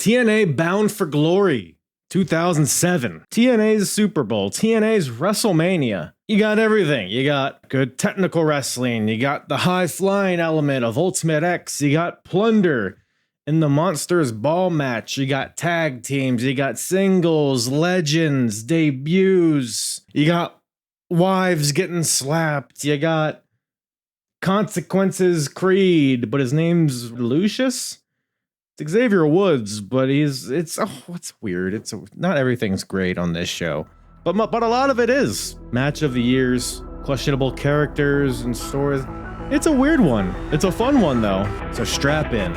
TNA Bound for Glory 2007. TNA's Super Bowl. TNA's WrestleMania. You got everything. You got good technical wrestling. You got the high flying element of Ultimate X. You got plunder in the Monsters Ball match. You got tag teams. You got singles, legends, debuts. You got wives getting slapped. You got Consequences Creed, but his name's Lucius. It's Xavier Woods, but it's weird. Not everything's great on this show, but a lot of it is. Match of the years, questionable characters and stories. It's a weird one. It's a fun one though. So strap in.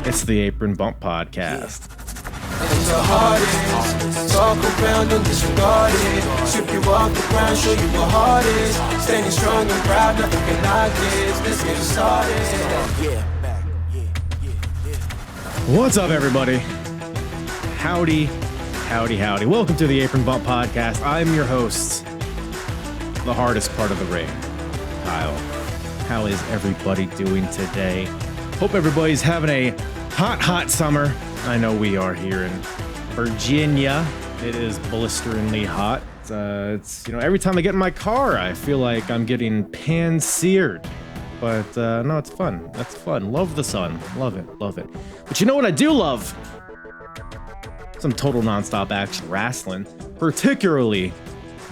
It's the Apron Bump Podcast. And the hardest, talk around and disregard it. Strip you off the ground, show you what hard is. Standing strong and proud, nothing can knock this. Let's get it started. What's up, everybody? Howdy. Welcome to the Apron Bump Podcast. I'm your host, the hardest part of the ring, Kyle. How is everybody doing today? Hope everybody's having a hot summer. I know we are here in Virginia. It is blisteringly hot. It's every time I get in my car, I feel like I'm getting pan-seared. But no, it's fun. That's fun. Love the sun. Love it. But you know what I do love? Some total nonstop action wrestling, particularly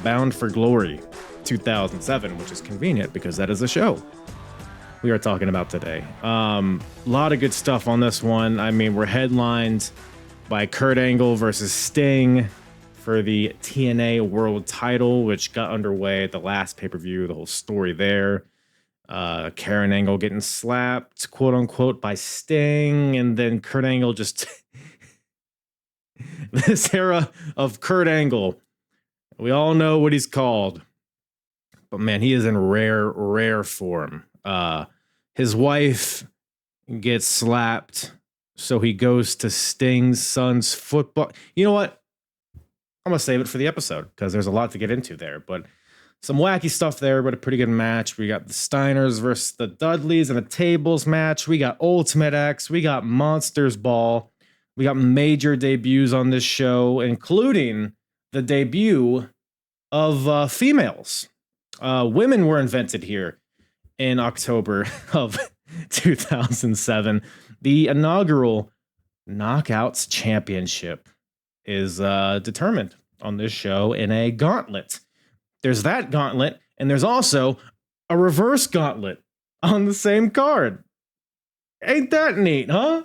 Bound for Glory 2007, which is convenient because that is a show we are talking about today. A lot of good stuff on this one. I mean, we're headlined by Kurt Angle versus Sting for the TNA World Title, which got underway at the last pay-per-view. The whole story there. Karen Angle getting slapped, quote unquote, by Sting, and then Kurt Angle just this era of Kurt Angle. We all know what he's called, but man, he is in rare form. His wife gets slapped, so he goes to Sting's son's football. You know what? I'm gonna save it for the episode because there's a lot to get into there, but. Some wacky stuff there, but a pretty good match. We got the Steiners versus the Dudleys in a tables match. We got Ultimate X. We got Monsters Ball. We got major debuts on this show, including the debut of females. Women were invented here in October of 2007. The inaugural Knockouts Championship is determined on this show in a gauntlet. There's that gauntlet, and there's also a reverse gauntlet on the same card. Ain't that neat, huh?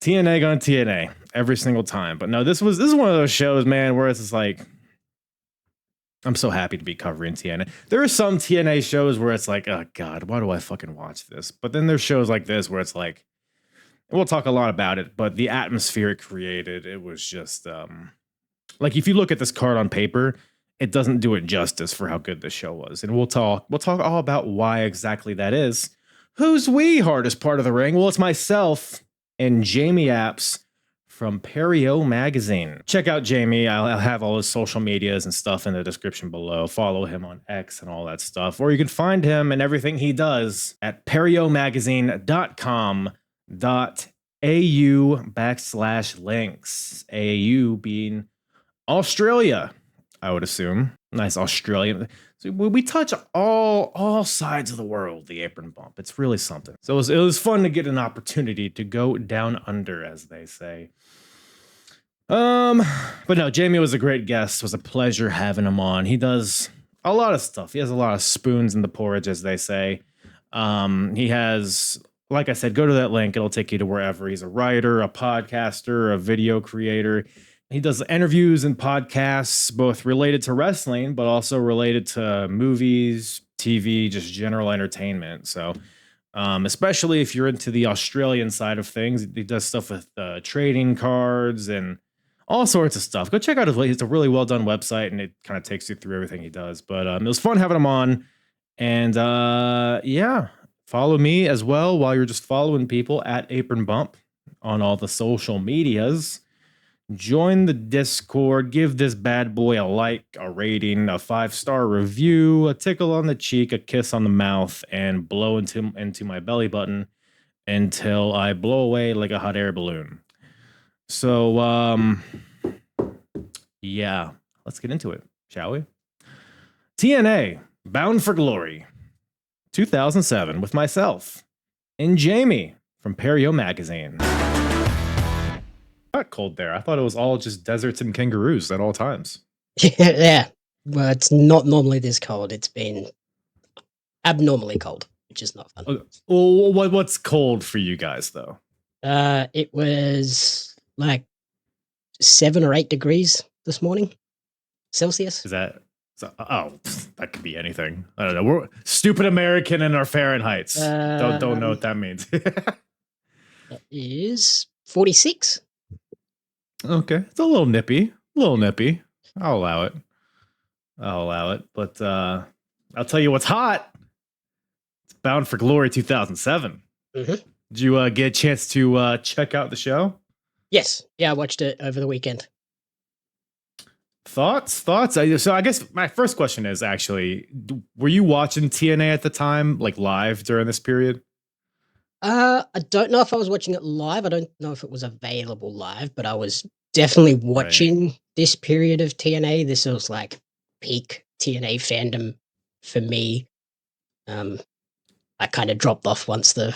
TNA going TNA every single time. But no, this is one of those shows, man, where it's just like, I'm so happy to be covering TNA. There are some TNA shows where it's like, oh God, why do I fucking watch this? But then there's shows like this where it's like, we'll talk a lot about it, but the atmosphere it created, it was just like if you look at this card on paper, it doesn't do it justice for how good this show was. And we'll talk all about why exactly that is. Who's we, hardest part of the ring? Well, it's myself and Jessie Apps from Pario Magazine. Check out Jamie. I'll have all his social medias and stuff in the description below. Follow him on X and all that stuff. Or you can find him and everything he does at pariomagazine.com.au/links. AAU being Australia. I would assume. Nice Australian. So we touch all sides of the world, the Apron Bump. It's really something. So it was fun to get an opportunity to go down under, as they say. But no, Jamie was a great guest. It was a pleasure having him on. He does a lot of stuff. He has a lot of spoons in the porridge, as they say. He has, like I said, go to that link. It'll take you to wherever. He's a writer, a podcaster, a video creator. He does interviews and podcasts, both related to wrestling, but also related to movies, TV, just general entertainment. So, especially if you're into the Australian side of things, he does stuff with trading cards and all sorts of stuff. Go check out his. It's a really well done website, and it kind of takes you through everything he does. But it was fun having him on, and yeah, follow me as well while you're just following people at Apron Bump on all the social medias. Join the Discord, give this bad boy a like, a rating, a 5-star review, a tickle on the cheek, a kiss on the mouth, and blow into my belly button until I blow away like a hot air balloon. So, yeah, let's get into it, shall we? TNA, Bound for Glory, 2007, with myself and Jamie from Pario Magazine. Not cold there. I thought it was all just deserts and kangaroos at all times. Yeah. Well, it's not normally this cold. It's been abnormally cold, which is not fun. Well, what's cold for you guys, though? It was like 7 or 8 degrees this morning, Celsius. Is that? That could be anything. I don't know. We're stupid American in our Fahrenheits. Don't know what that means. That is 46. Okay, it's a little nippy. I'll allow it. But I'll tell you what's hot. It's Bound for Glory 2007. Mm-hmm. Did you get a chance to check out the show? Yes. Yeah, I watched it over the weekend. Thoughts? So I guess my first question is actually, were you watching TNA at the time, like live during this period? I don't know if I was watching it live. I don't know if it was available live, but I was definitely watching this period of TNA. This was like peak TNA fandom for me. I kind of dropped off once the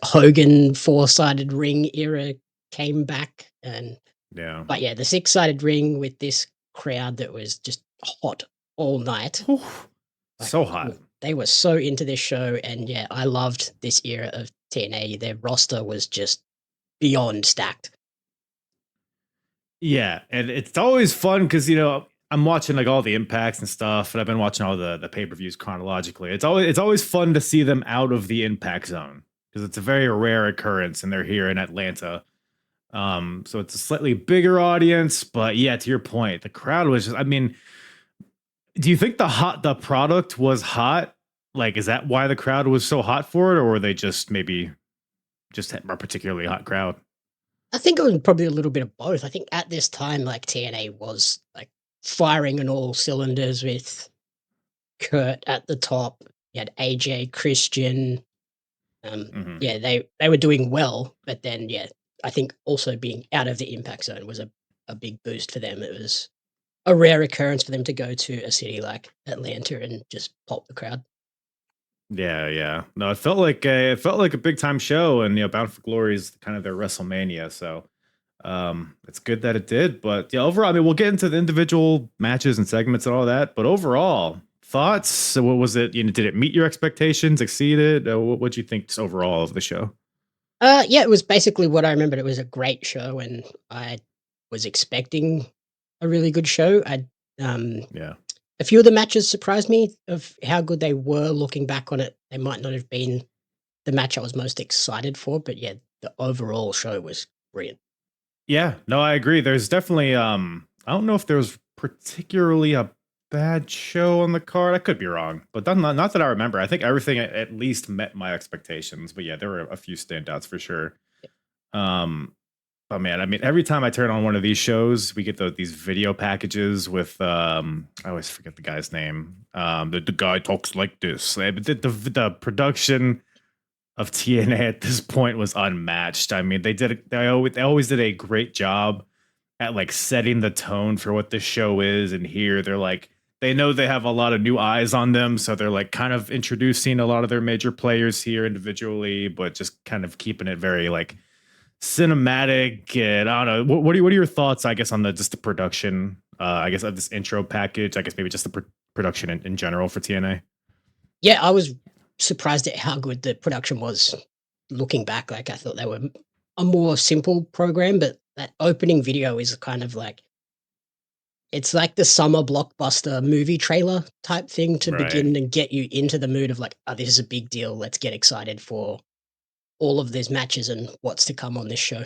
Hogan 4-sided ring era came back, but yeah, the 6-sided ring with this crowd that was just hot all night. So hot. They were so into this show, and yeah, I loved this era of TNA. Their roster was just beyond stacked. Yeah, and it's always fun because I'm watching like all the impacts and stuff, and I've been watching all the pay-per-views chronologically. It's always fun to see them out of the impact zone because it's a very rare occurrence, and they're here in Atlanta. So it's a slightly bigger audience, but yeah, to your point, the crowd was just, I mean, do you think the product was hot? Like, is that why the crowd was so hot for it, or were they just maybe just a particularly hot crowd? I think it was probably a little bit of both. I think at this time, like TNA was like firing on all cylinders with Kurt at the top. You had AJ, Christian. Yeah, they were doing well, but then yeah, I think also being out of the impact zone was a big boost for them. It was a rare occurrence for them to go to a city like Atlanta and just pop the crowd. Yeah. No, it felt like a big time show, and Bound for Glory is kind of their WrestleMania. So it's good that it did. But yeah, overall, I mean, we'll get into the individual matches and segments and all that. But overall, thoughts? So what was it? Did it meet your expectations? Exceeded? What do you think overall of the show? Yeah, it was basically what I remembered. It was a great show, and I was expecting a really good show. A few of the matches surprised me of how good they were. Looking back on it, they might not have been the match I was most excited for, but yeah, the overall show was brilliant. Yeah, no, I agree. There's definitely I don't know if there was particularly a bad show on the card. I could be wrong, but not that I remember. I think everything at least met my expectations. But yeah, there were a few standouts for sure. But man, I mean, every time I turn on one of these shows, we get these video packages with I always forget the guy's name. The guy talks like this. The production of TNA at this point was unmatched. I mean, they always did a great job at like setting the tone for what the show is. And here they're like, they know they have a lot of new eyes on them, so they're like kind of introducing a lot of their major players here individually, but just kind of keeping it very like cinematic. And I don't know, what are your thoughts, I guess, on just the production, I guess, of this intro package, I guess maybe just the production in general for TNA? Yeah, I was surprised at how good the production was. Looking back, like I thought they were a more simple program, but that opening video is kind of like, it's like the summer blockbuster movie trailer type thing to begin and get you into the mood of like, oh, this is a big deal. Let's get excited for all of these matches and what's to come on this show.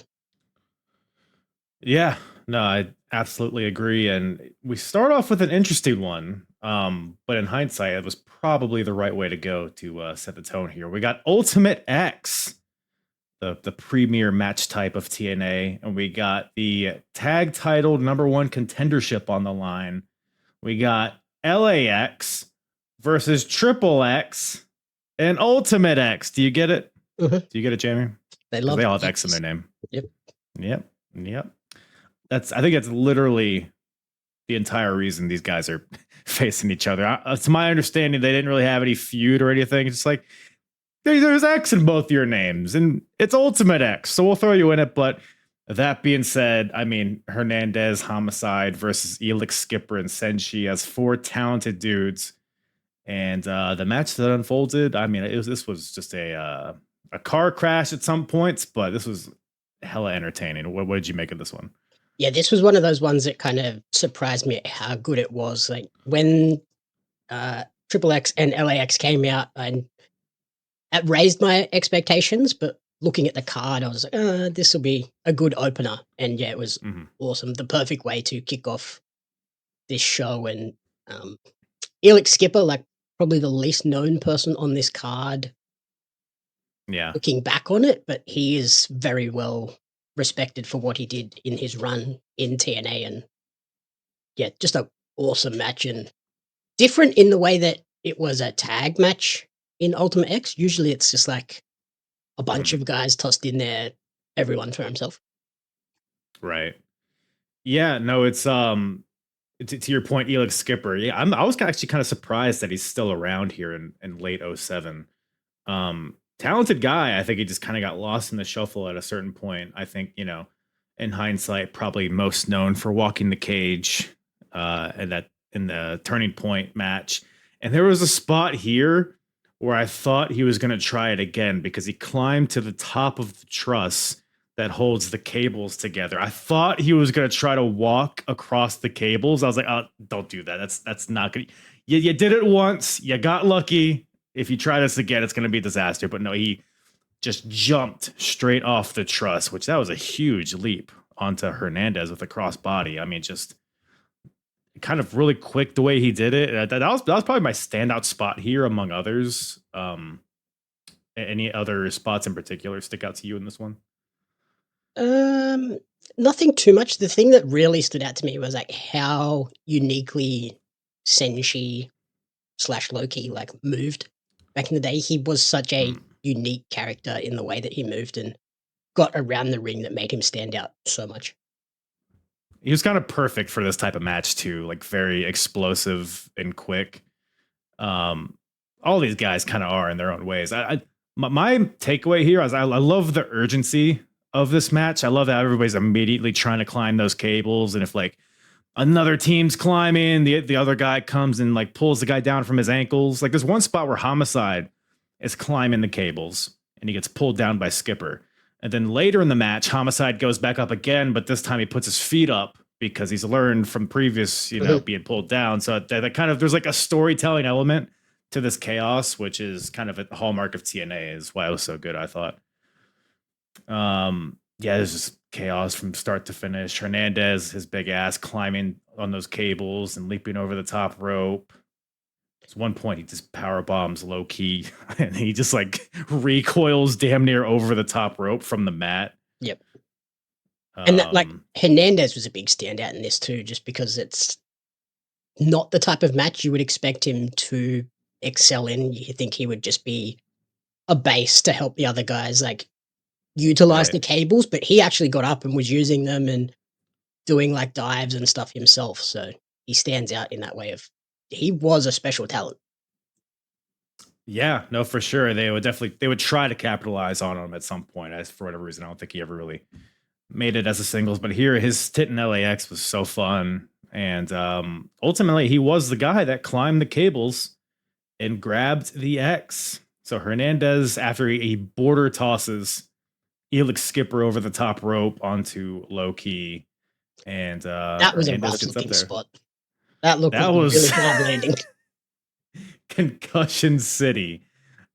Yeah, no, I absolutely agree. And we start off with an interesting one. But in hindsight, it was probably the right way to go to set the tone here. We got Ultimate X, the premier match type of TNA, and we got the tag title #1 contendership on the line. We got LAX versus Triple X and Ultimate X. Do you get it? Mm-hmm. Do you get it, Jamie? They all have X in their name. Yep. Yep. I think that's literally the entire reason these guys are facing each other. To my understanding, they didn't really have any feud or anything. It's just like, there's X in both your names, and it's Ultimate X, so we'll throw you in it. But that being said, I mean, Hernandez, Homicide versus Elix, Skipper, and Senshi as 4 talented dudes. And the match that unfolded, I mean, this was just a car crash at some points, but this was hella entertaining. What did you make of this one? Yeah, this was one of those ones that kind of surprised me at how good it was. Like when Triple X and LAX came out, and it raised my expectations, but looking at the card, I was like, this will be a good opener. And yeah, it was awesome. The perfect way to kick off this show. And Elix Skipper, like probably the least known person on this card. Yeah. Looking back on it, but he is very well respected for what he did in his run in TNA. And yeah, just an awesome match, and different in the way that it was a tag match in Ultimate X. Usually it's just like a bunch of guys tossed in there, everyone for himself. Right. Yeah, no, it's to your point, Elix Skipper. Yeah, I was actually kind of surprised that he's still around here in late 07. Talented guy. I think he just kind of got lost in the shuffle at a certain point. I think, in hindsight, probably most known for walking the cage and that in the Turning Point match. And there was a spot here where I thought he was going to try it again because he climbed to the top of the truss that holds the cables together. I thought he was going to try to walk across the cables. I was like, oh, don't do that. That's not good. You did it once. You got lucky. If you try this again, it's going to be a disaster. But no, he just jumped straight off the truss, which that was a huge leap onto Hernandez with a crossbody. I mean, just kind of really quick the way he did it. That was probably my standout spot here among others. Any other spots in particular stick out to you in this one? Nothing too much. The thing that really stood out to me was like how uniquely Senshi / Loki like moved back in the day. He was such a unique character in the way that he moved and got around the ring that made him stand out so much. He was kind of perfect for this type of match too, like very explosive and quick. All these guys kind of are in their own ways. My takeaway here is I love the urgency of this match. I love that everybody's immediately trying to climb those cables, and if like another team's climbing, the other guy comes and like pulls the guy down from his ankles. Like there's one spot where Homicide is climbing the cables and he gets pulled down by Skipper. And then later in the match, Homicide goes back up again, but this time he puts his feet up because he's learned from previous, being pulled down. So that kind of, there's like a storytelling element to this chaos, which is kind of a hallmark of TNA, is why it was so good, I thought. Yeah, there's just chaos from start to finish. Hernandez, his big ass climbing on those cables and leaping over the top rope. At one point, he just power bombs low key, and he just like recoils damn near over the top rope from the mat. Yep. And that, like Hernandez was a big standout in this too, just because it's not the type of match you would expect him to excel in. You think he would just be a base to help the other guys like utilize the cables, but he actually got up and was using them and doing like dives and stuff himself. So he stands out in that way of he was a special talent. Yeah, no, for sure. They would try to capitalize on him at some point. As for whatever reason, I don't think he ever really made it as a singles. But here, his stint in LAX was so fun, and ultimately, he was the guy that climbed the cables and grabbed the X. So Hernandez, after he border tosses Elix Skipper over the top rope onto low key, and that was Hernandez a rough looking spot. That was really hard landing. Concussion City.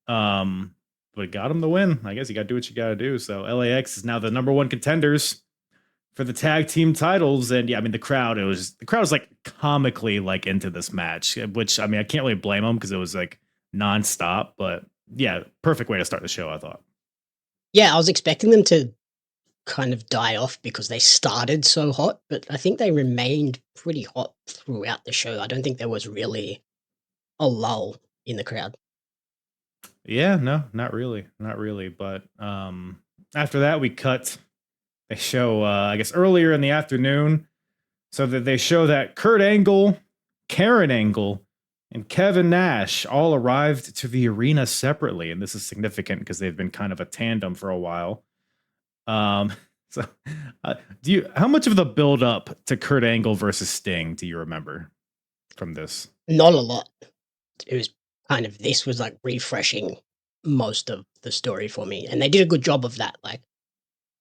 But got him the win. I guess you got to do what you got to do. So LAX is now the number 1 contenders for the tag team titles. And yeah, I mean, the crowd was like comically like into this match, which I mean, I can't really blame them because it was like nonstop, but yeah, perfect way to start the show, I thought. Yeah, I was expecting them to kind of die off because they started so hot, but I think they remained pretty hot throughout the show. I don't think there was really a lull in the crowd. Yeah, no, not really. But after that, we cut they show, I guess, earlier in the afternoon. So that they show that Kurt Angle, Karen Angle, and Kevin Nash all arrived to the arena separately. And this is significant because they've been kind of a tandem for a while. So how much of the build up to Kurt Angle versus Sting do you remember from this? Not a lot. It was kind of, this was like refreshing most of the story for me. And they did a good job of that. Like,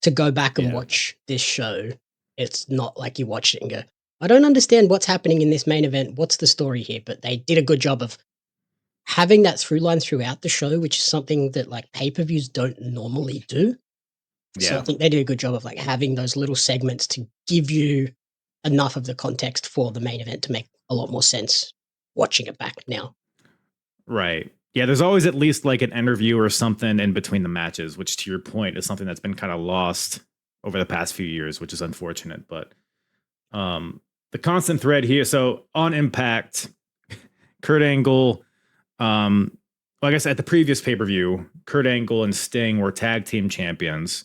to go back and watch this show, it's not like you watch it and go, I don't understand what's happening in this main event. What's the story here? But they did a good job of having that through line throughout the show, which is something that like pay-per-views don't normally do. Yeah. So I think they did a good job of like having those little segments to give you enough of the context for the main event to make a lot more sense watching it back now. Right. Yeah, there's always at least like an interview or something in between the matches, which to your point is something that's been kind of lost over the past few years, which is unfortunate. But the constant thread here, so on Impact, Kurt Angle, well, I guess at the previous pay-per-view, Kurt Angle and Sting were tag team champions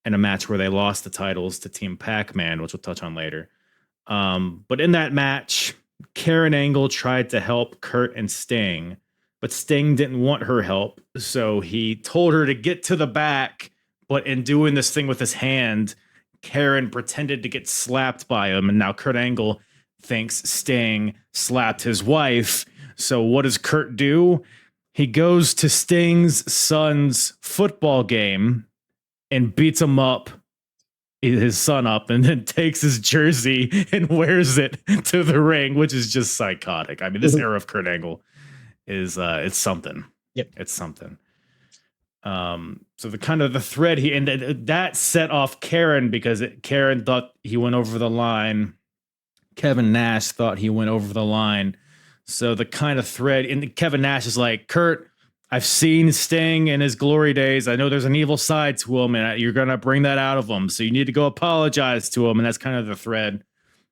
in a match where they lost the titles to Team Pac-Man, which we'll touch on later. But in that match, Karen Angle tried to help Kurt and Sting, but Sting didn't want her help, so he told her to get to the back, but in doing this thing with his hand, Karen pretended to get slapped by him, and now Kurt Angle thinks Sting slapped his wife. So what does Kurt do? He goes to Sting's son's football game and beats his son up, and then takes his jersey and wears it to the ring, which is just psychotic. I mean, this era of Kurt Angle is it's something. Yep. It's something. So the kind of the thread here, and that set off Karen because Karen thought he went over the line. Kevin Nash thought he went over the line. So the kind of thread, and Kevin Nash is like, Kurt, I've seen Sting in his glory days. I know there's an evil side to him, and you're going to bring that out of him. So you need to go apologize to him. And that's kind of the thread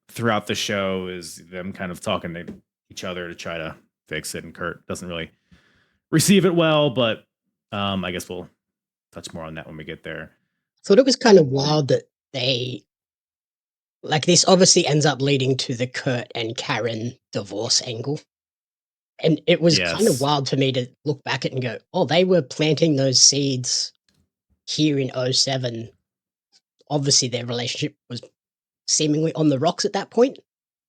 throughout the show, is them kind of talking to each other to try to fix it. And Kurt doesn't really receive it well, but I guess we'll touch more on that when we get there. I thought it was kind of wild that they, like, this obviously ends up leading to the Kurt and Karen divorce angle. And it was kind of wild for me to look back at it and go, oh, they were planting those seeds here in 2007. Obviously, their relationship was seemingly on the rocks at that point.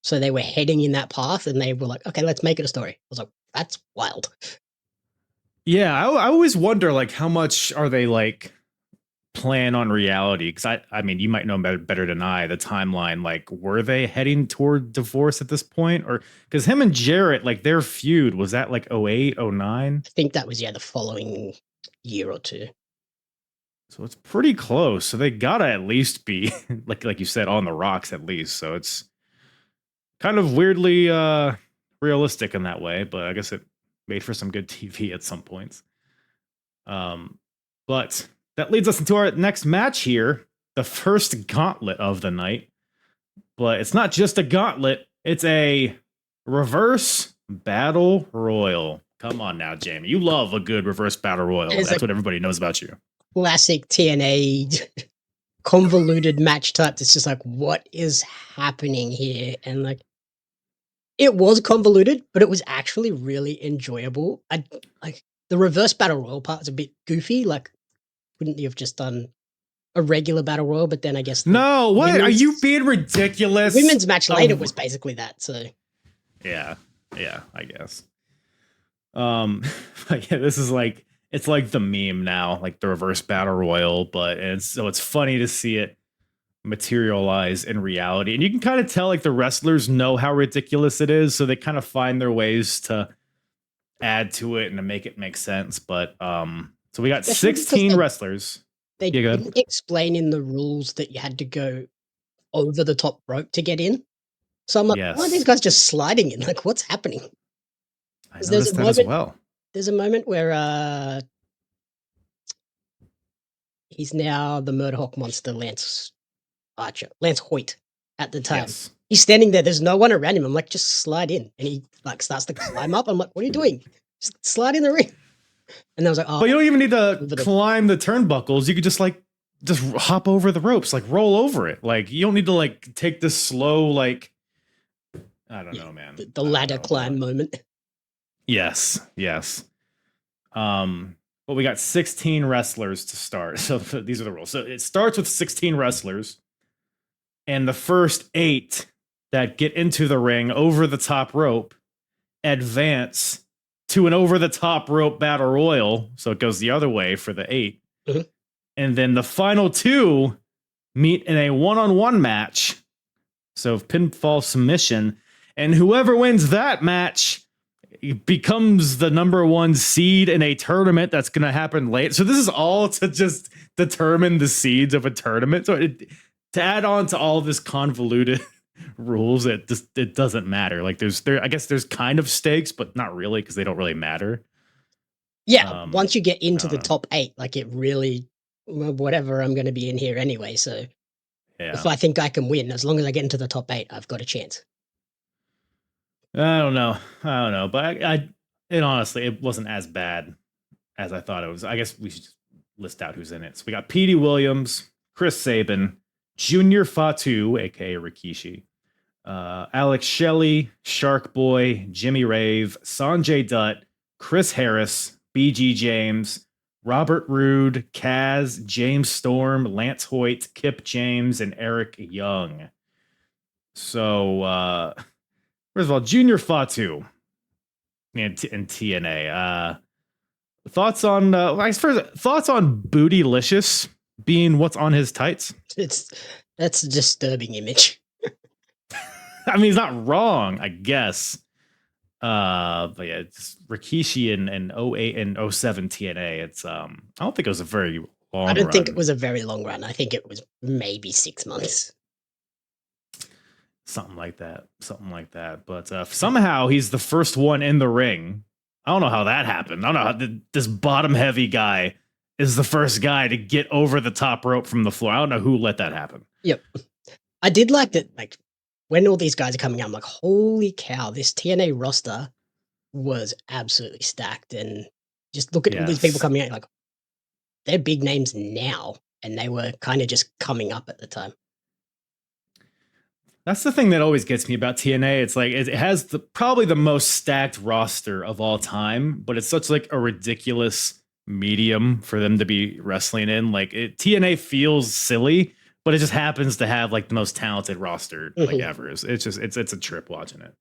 So they were heading in that path, and they were like, okay, let's make it a story. I was like, that's wild. Yeah, I always wonder, like, how much are they, like, plan on reality? Because I mean, you might know better than I, the timeline. Like, were they heading toward divorce at this point? Or because him and Jarrett, like, their feud, was that like 08, 09? I think that was, the following year or two. So it's pretty close. So they gotta at least be, like you said, on the rocks at least. So it's kind of weirdly realistic in that way, but I guess it made for some good TV at some points. But that leads us into our next match here, the first gauntlet of the night. But it's not just a gauntlet, it's a reverse battle royal. Come on now, Jamie. You love a good reverse battle royal. That's what everybody knows about you. Classic TNA convoluted match type. It's just like, what is happening here? And like, it was convoluted, but it was actually really enjoyable. Like the reverse battle royal part is a bit goofy. Like, wouldn't you have just done a regular battle royal? But then I guess no. What are you being ridiculous? Women's match later was basically that. So yeah, I guess. But yeah, this is like, it's like the meme now, like the reverse battle royal. But it's funny to see it materialize in reality, and you can kind of tell like the wrestlers know how ridiculous it is, so they kind of find their ways to add to it and to make it make sense. But so we got 16 wrestlers. They didn't explain in the rules that you had to go over the top rope to get in. So I'm like, why are these guys just sliding in? Like, what's happening? I noticed that as well. There's a moment where he's now the Murderhawk Monster, Lance Hoyt at the time. Yes. He's standing there. There's no one around him. I'm like, just slide in. And he like starts to climb up. I'm like, what are you doing? Just slide in the ring. And I was like, oh. But you don't even need to climb the turnbuckles. You could just like just hop over the ropes, like roll over it. Like you don't need to like take this slow, like I don't know, man. The ladder climb moment. Yes. Well, we got 16 wrestlers to start. So these are the rules. So it starts with 16 wrestlers, and the first 8 that get into the ring over the top rope advance to an over the top rope battle royal. So it goes the other way for the 8. Mm-hmm. And then the final 2 meet in a one-on-one match. So pinfall submission. And whoever wins that match becomes the number 1 seed in a tournament that's going to happen late. So this is all to just determine the seeds of a tournament. So to add on to all this convoluted rules, it doesn't matter. Like I guess there's kind of stakes, but not really because they don't really matter. Yeah, once you get into the top 8, like it really, whatever, I'm going to be in here anyway. So if I think I can win, as long as I get into the top 8, I've got a chance. I don't know, but it honestly, it wasn't as bad as I thought it was. I guess we should just list out who's in it. So we got Petey Williams, Chris Sabin, Junior Fatu, aka Rikishi, Alex Shelley, Shark Boy, Jimmy Rave, Sanjay Dutt, Chris Harris, BG James, Robert Roode, Kaz, James Storm, Lance Hoyt, Kip James, and Eric Young. So, first of all, Junior Fatu in TNA. Thoughts on thoughts on Bootylicious being what's on his tights? That's a disturbing image. I mean, he's not wrong, I guess. But yeah, it's Rikishi and 08 and 07 TNA. It's I don't think it was a very long. I don't think it was a very long run. I think it was maybe 6 months. Something like that. But somehow he's the first one in the ring. I don't know how that happened. I don't know how this bottom heavy guy is the first guy to get over the top rope from the floor. I don't know who let that happen. Yep. I did like that, like, when all these guys are coming out, I'm like, holy cow, this TNA roster was absolutely stacked. And just look at all these people coming out, like, they're big names now, and they were kind of just coming up at the time. That's the thing that always gets me about TNA. It's like it has probably the most stacked roster of all time, but it's such like a ridiculous medium for them to be wrestling in. Like TNA feels silly, but it just happens to have like the most talented roster like ever. It's a trip watching it.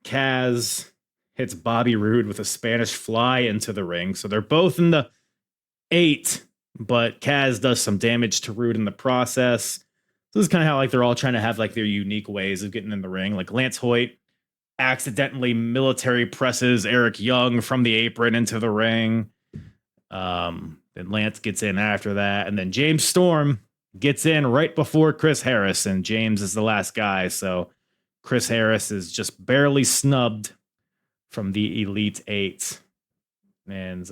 Kaz hits Bobby Roode with a Spanish fly into the ring. So they're both in the 8, but Kaz does some damage to Roode in the process. So this is kind of how like they're all trying to have like their unique ways of getting in the ring. Like Lance Hoyt accidentally military presses Eric Young from the apron into the ring. Then Lance gets in after that, and then James Storm gets in right before Chris Harris, and James is the last guy. So Chris Harris is just barely snubbed from the Elite 8. And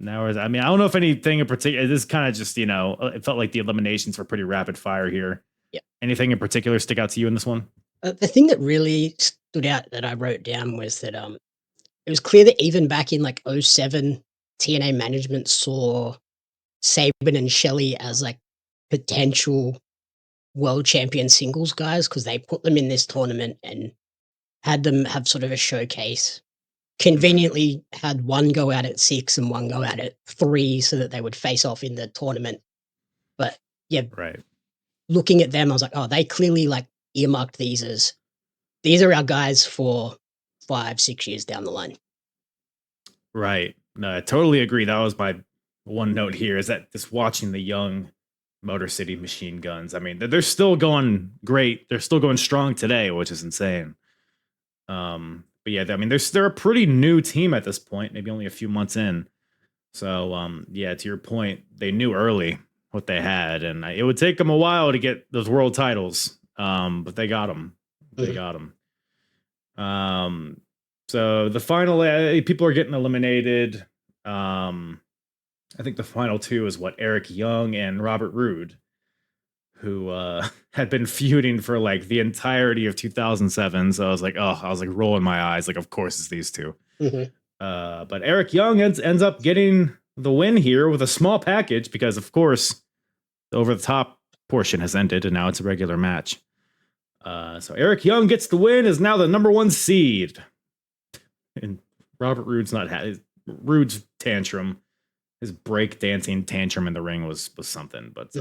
now, I mean, I don't know if anything in particular. This is kind of just, it felt like the eliminations were pretty rapid fire here. Yeah. Anything in particular stick out to you in this one? The thing that really stood out that I wrote down was that it was clear that even back in like 07, TNA management saw Sabin and Shelley as like potential world champion singles guys, because they put them in this tournament and had them have sort of a showcase. Conveniently had one go out at 6 and one go out at 3 so that they would face off in the tournament. But yeah, right. Looking at them, I was like, oh, they clearly like earmarked these are our guys for 5-6 years down the line. Right. No, I totally agree. That was my one note here, is that just watching the young Motor City Machine Guns. I mean, they're still going great. They're still going strong today, which is insane. But yeah, I mean, they're a pretty new team at this point, maybe only a few months in. So, yeah, to your point, they knew early what they had, and it would take them a while to get those world titles. But they got them. So the final, people are getting eliminated. I think the final 2 is Eric Young and Robert Roode, who had been feuding for like the entirety of 2007. So I was like rolling my eyes. Like, of course it's these 2. But Eric Young ends up getting the win here with a small package because, of course, the over-the-top portion has ended and now it's a regular match. So Eric Young gets the win, is now the number 1 seed. And Robert Roode's Roode's tantrum, his break dancing tantrum in the ring was something. But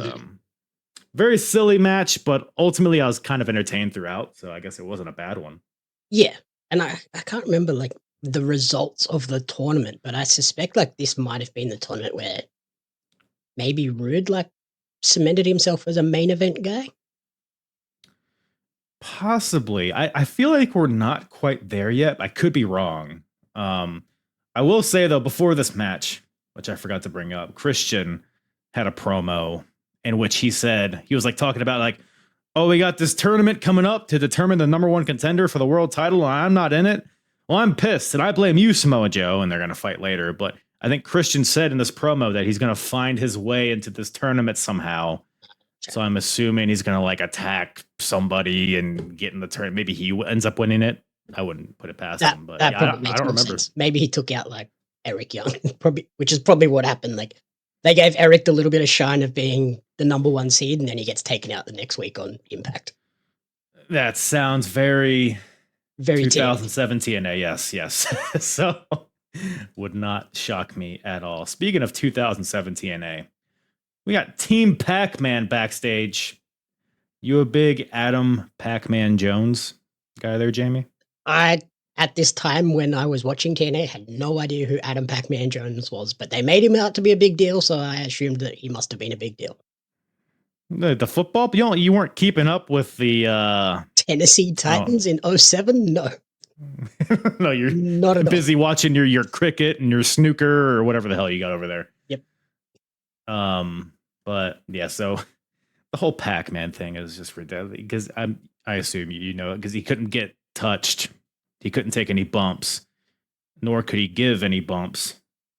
very silly match, but ultimately I was kind of entertained throughout, so I guess it wasn't a bad one. Yeah, and I can't remember like the results of the tournament, but I suspect like this might have been the tournament where maybe Rude like cemented himself as a main event guy. Possibly. I feel like we're not quite there yet. I could be wrong. I will say, though, before this match, which I forgot to bring up, Christian had a promo in which he said, he was like talking about like, oh, we got this tournament coming up to determine the number 1 contender for the world title, and I'm not in it. Well, I'm pissed, and I blame you, Samoa Joe, and they're going to fight later. But I think Christian said in this promo that he's going to find his way into this tournament somehow. So I'm assuming he's going to like attack somebody and get in the tournament. Maybe he ends up winning it. I wouldn't put it past him, but that yeah, probably I makes don't more remember. sense. Maybe he took out like Eric Young, which is probably what happened. Like they gave Eric the little bit of shine of being the number 1 seed, and then he gets taken out the next week on Impact. That sounds very 2017 TNA. Yes. So would not shock me at all. Speaking of 2017 TNA, we got Team Pac-Man backstage. You a big Adam Pac-Man Jones guy there, Jamie? At this time when I was watching TNA, had no idea who Adam Pac-Man Jones was, but they made him out to be a big deal, so I assumed that he must have been a big deal. The football? You weren't keeping up with the Tennessee Titans in 07? No. No, you're not at busy watching your cricket and your snooker or whatever the hell you got over there. Yep. But yeah, so the whole Pac-Man thing is just ridiculous because I assume you know because he couldn't get touched, he couldn't take any bumps, nor could he give any bumps.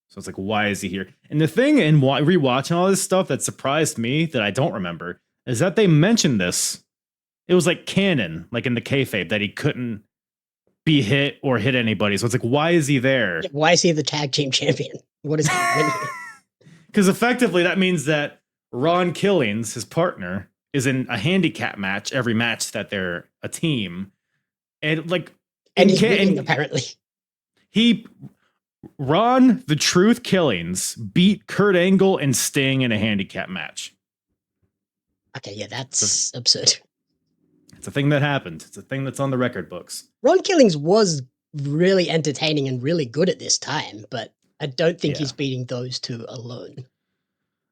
So it's like, why is he here? And the thing in rewatching all this stuff that surprised me that I don't remember is that they mentioned this. It was like canon, like in the kayfabe, that he couldn't be hit or hit anybody. So it's like, why is he there? Yeah, why is he the tag team champion? What is he doing here? Because effectively that means that Ron Killings, his partner, is in a handicap match every match that they're a team. And like, and he's winning, apparently. Ron the Truth Killings beat Kurt Angle and Sting in a handicap match. Okay, yeah, that's absurd. It's a thing that happened. It's a thing that's on the record books. Ron Killings was really entertaining and really good at this time, but I don't think he's beating those two alone.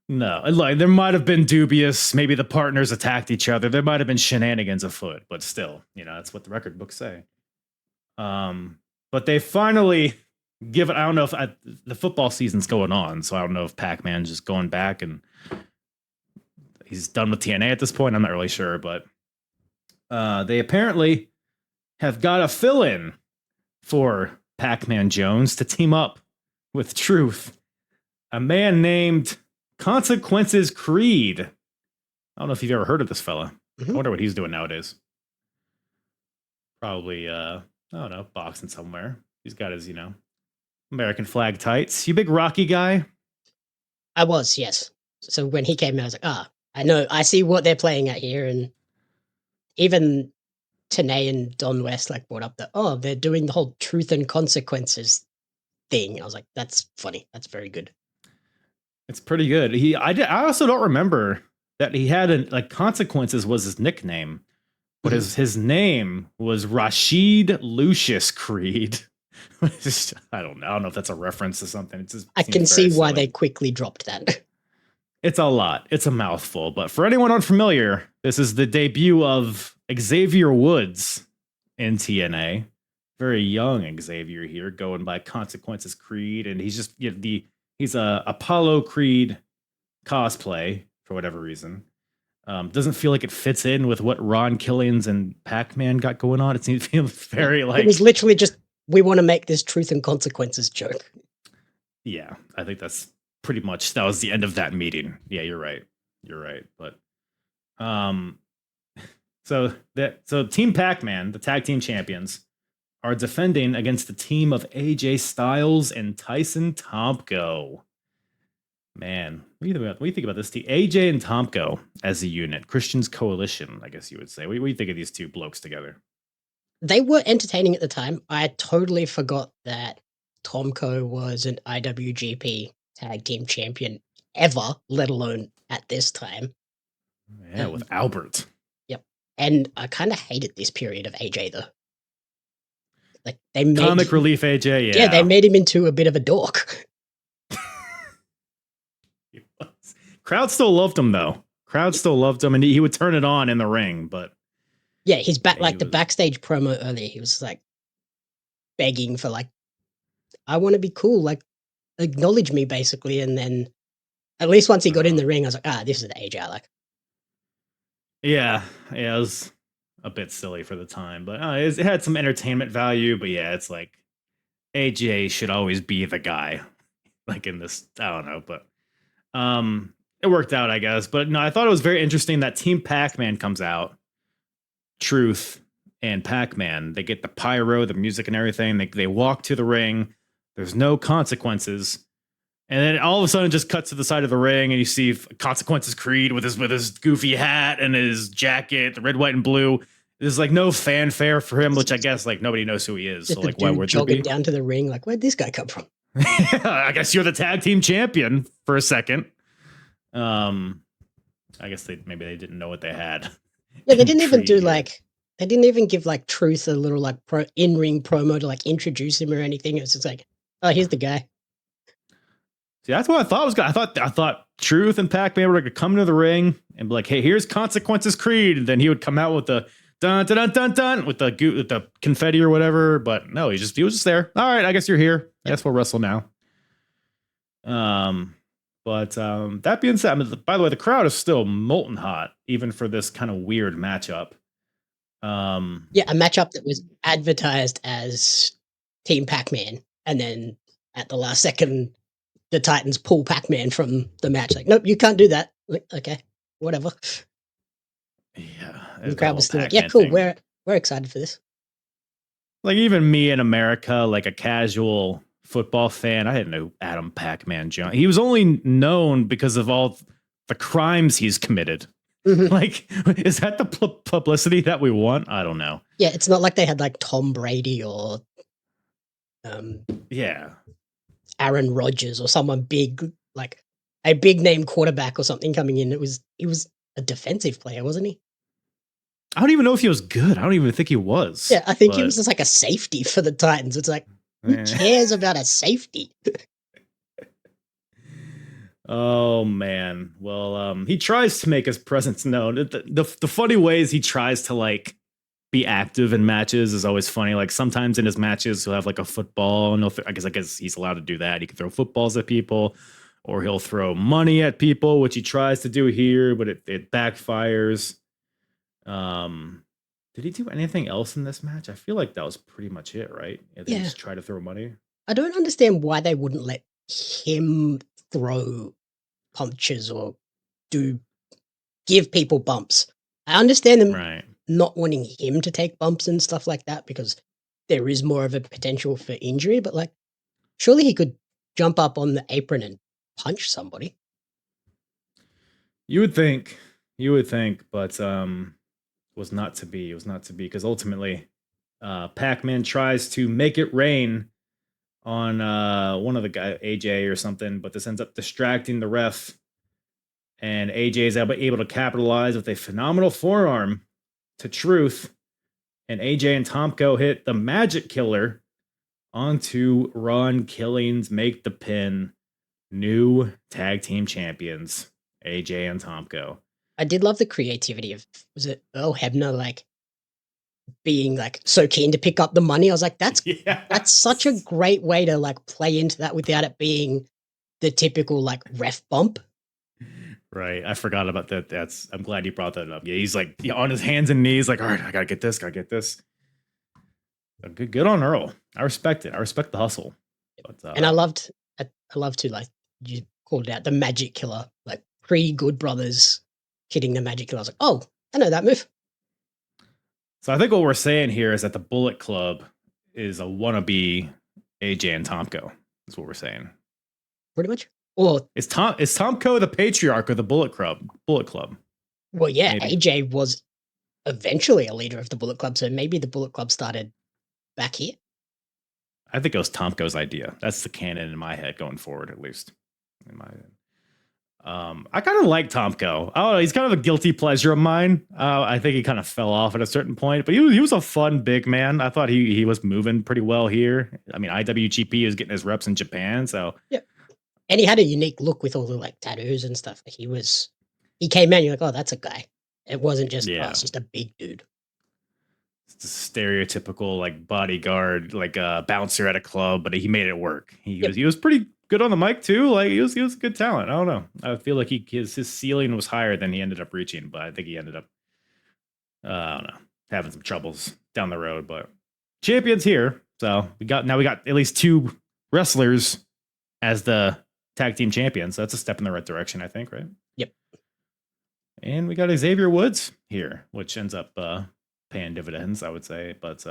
No, like there might have been dubious. Maybe the partners attacked each other. There might have been shenanigans afoot, but still, that's what the record books say. But they finally give it. I don't know if the football season's going on, so I don't know if Pac-Man's just going back and he's done with TNA at this point. I'm not really sure, but they apparently have got a fill-in for Pac-Man Jones to team up with Truth, a man named Consequences Creed. I don't know if you've ever heard of this fella. I wonder what he's doing nowadays. Probably, I don't know, boxing somewhere. He's got his, American flag tights. You big Rocky guy? I was, yes. So when he came out, I was like, I know, I see what they're playing at here. And even Tenay and Don West brought up that, they're doing the whole truth and consequences thing. I was like, that's funny. That's very good. It's pretty good. I also don't remember that he had Consequences was his nickname, but his name was Rashid Lucius Creed. I don't know if that's a reference to something. I can see why they quickly dropped that. It's a lot. It's a mouthful. But for anyone unfamiliar, this is the debut of Xavier Woods in TNA. Very young Xavier here, going by Consequences Creed, and he's just he's a Apollo Creed cosplay for whatever reason. Doesn't feel like it fits in with what Ron Killings and Pac-Man got going on. It feels very it was literally just, we want to make this truth and consequences joke. Yeah, I think that's pretty much, that was the end of that meeting. Yeah, you're right. But so Team Pac-Man, the tag team champions, are defending against the team of AJ Styles and Tyson Tomko. Man, what do you think about this team? AJ and Tomko as a unit, Christian's coalition, I guess you would say. What do you think of these two blokes together? They were entertaining at the time. I totally forgot that Tomko was an IWGP tag team champion ever, let alone at this time. Yeah, with Albert. Yep. And I kind of hated this period of AJ though. Like they made Comic relief AJ, yeah, they made him into a bit of a dork. Crowd still loved him though. Crowd still loved him, and he would turn it on in the ring. But yeah, he's back. Yeah, Like he the was- backstage promo earlier, he was like begging for like, I want to be cool, like acknowledge me basically. And then at least once he got in the ring, I was like, this is the AJ I like. yeah, it was a bit silly for the time, but it had some entertainment value. But yeah, it's like AJ should always be the guy, like in this. I don't know, but it worked out, I guess. But no, I thought it was very interesting that Team Pac-Man comes out, Truth and Pac-Man. They get the pyro, the music, and everything. They walk to the ring. There's no consequences. And then all of a sudden, it just cuts to the side of the ring, and you see Consequences Creed with his goofy hat and his jacket, the red, white, and blue. There's like no fanfare for him, which I guess like nobody knows who he is. Just So the like, why dude would there jogging be? down to the ring, like, where'd this guy come from? I guess you're the tag team champion for a second. I guess maybe they didn't know what they had. Yeah, they didn't even do Creed. like they didn't even give like Truth a little like in-ring promo to like introduce him or anything. It was just like, oh, here's the guy. See, that's what I thought was good. I thought Truth and Pac-Man were going to come into the ring and be like, "Hey, here's Consequences Creed," and then he would come out with the dun dun dun dun dun with the confetti or whatever. But no, he was just there. All right, I guess you're here. I guess we'll wrestle now. But that being said, I mean, by the way, the crowd is still molten hot, even for this kind of weird matchup. Yeah, a matchup that was advertised as Team Pac-Man, and then at the last second, the Titans pull Pac-Man from the match. Like, nope, you can't do that. Like, okay, whatever. Yeah, And the crowd was still like, Pac-Man yeah, cool. thing. We're excited for this. Like even me in America, like a casual football fan, I didn't know Adam Pac-Man Jones. He was only known because of all the crimes he's committed. Mhm. Like, is that the publicity that we want? I don't know. Yeah, it's not like they had like Tom Brady or Yeah. Aaron Rodgers or someone big, like a big name quarterback or something coming in. He was a defensive player, wasn't he? I don't even know if he was good. I don't even think he was. Yeah, I think he But, was just like a safety for the Titans. It's like, who eh. cares about a safety? Oh man. Well, he tries to make his presence known. The funny ways he tries to like be active in matches is always funny. Like sometimes in his matches he'll have like a football, and I guess he's allowed to do that. He can throw footballs at people, or he'll throw money at people, which he tries to do here, but it backfires. Did he do anything else in this match? I feel like that was pretty much it, right? They Yeah. just try to throw money. I don't understand why they wouldn't let him throw punches or give people bumps. I understand them Right. not wanting him to take bumps and stuff like that because there is more of a potential for injury, but like surely he could jump up on the apron and punch somebody. You would think, but was not to be. It was not to be because ultimately, Pac-Man tries to make it rain on one of the guy AJ or something, but this ends up distracting the ref, and AJ is able to capitalize with a phenomenal forearm to Truth, and AJ and Tomko hit the Magic Killer onto Ron Killings, make the pin. New tag team champions, AJ and Tomko. I did love the creativity of, was it Earl Hebner, like being like so keen to pick up the money? I was like, that's such a great way to like play into that without it being the typical like ref bump. Right. I forgot about that. I'm glad you brought that up. Yeah, he's like on his hands and knees, like, all right, I gotta get this. Good on Earl. I respect it. I respect the hustle. But, And I love to, like you called it out, the Magic Killer, like Good Brothers hitting the Magic Killer. I was like, oh, I know that move. So I think what we're saying here is that the Bullet Club is a wannabe AJ and Tomko. That's what we're saying. Pretty much. Or Is Tomko the patriarch of the Bullet Club? well, yeah, Maybe. AJ was eventually a leader of the Bullet Club, so maybe the Bullet Club started back here. I think it was Tomko's idea. That's the canon in my head going forward, at least. In my head. I kind of like Tomko. I don't know. He's kind of a guilty pleasure of mine. I think he kind of fell off at a certain point, but he was a fun big man. I thought he was moving pretty well here. I mean, IWGP is getting his reps in Japan, so yeah. And he had a unique look with all the like tattoos and stuff. He came in, you're like, oh, that's a guy. It wasn't just, oh, it's just a big dude. It's a stereotypical like bodyguard, like a bouncer at a club, but he made it work. He was pretty good on the mic too. Like he was a good talent. I don't know. I feel like his ceiling was higher than he ended up reaching, but I think he ended up I don't know, having some troubles down the road. But champion's here, so we got at least 2 wrestlers as the tag team champions. So that's a step in the right direction, I think, right? Yep. And we got Xavier Woods here, which ends up paying dividends, I would say. But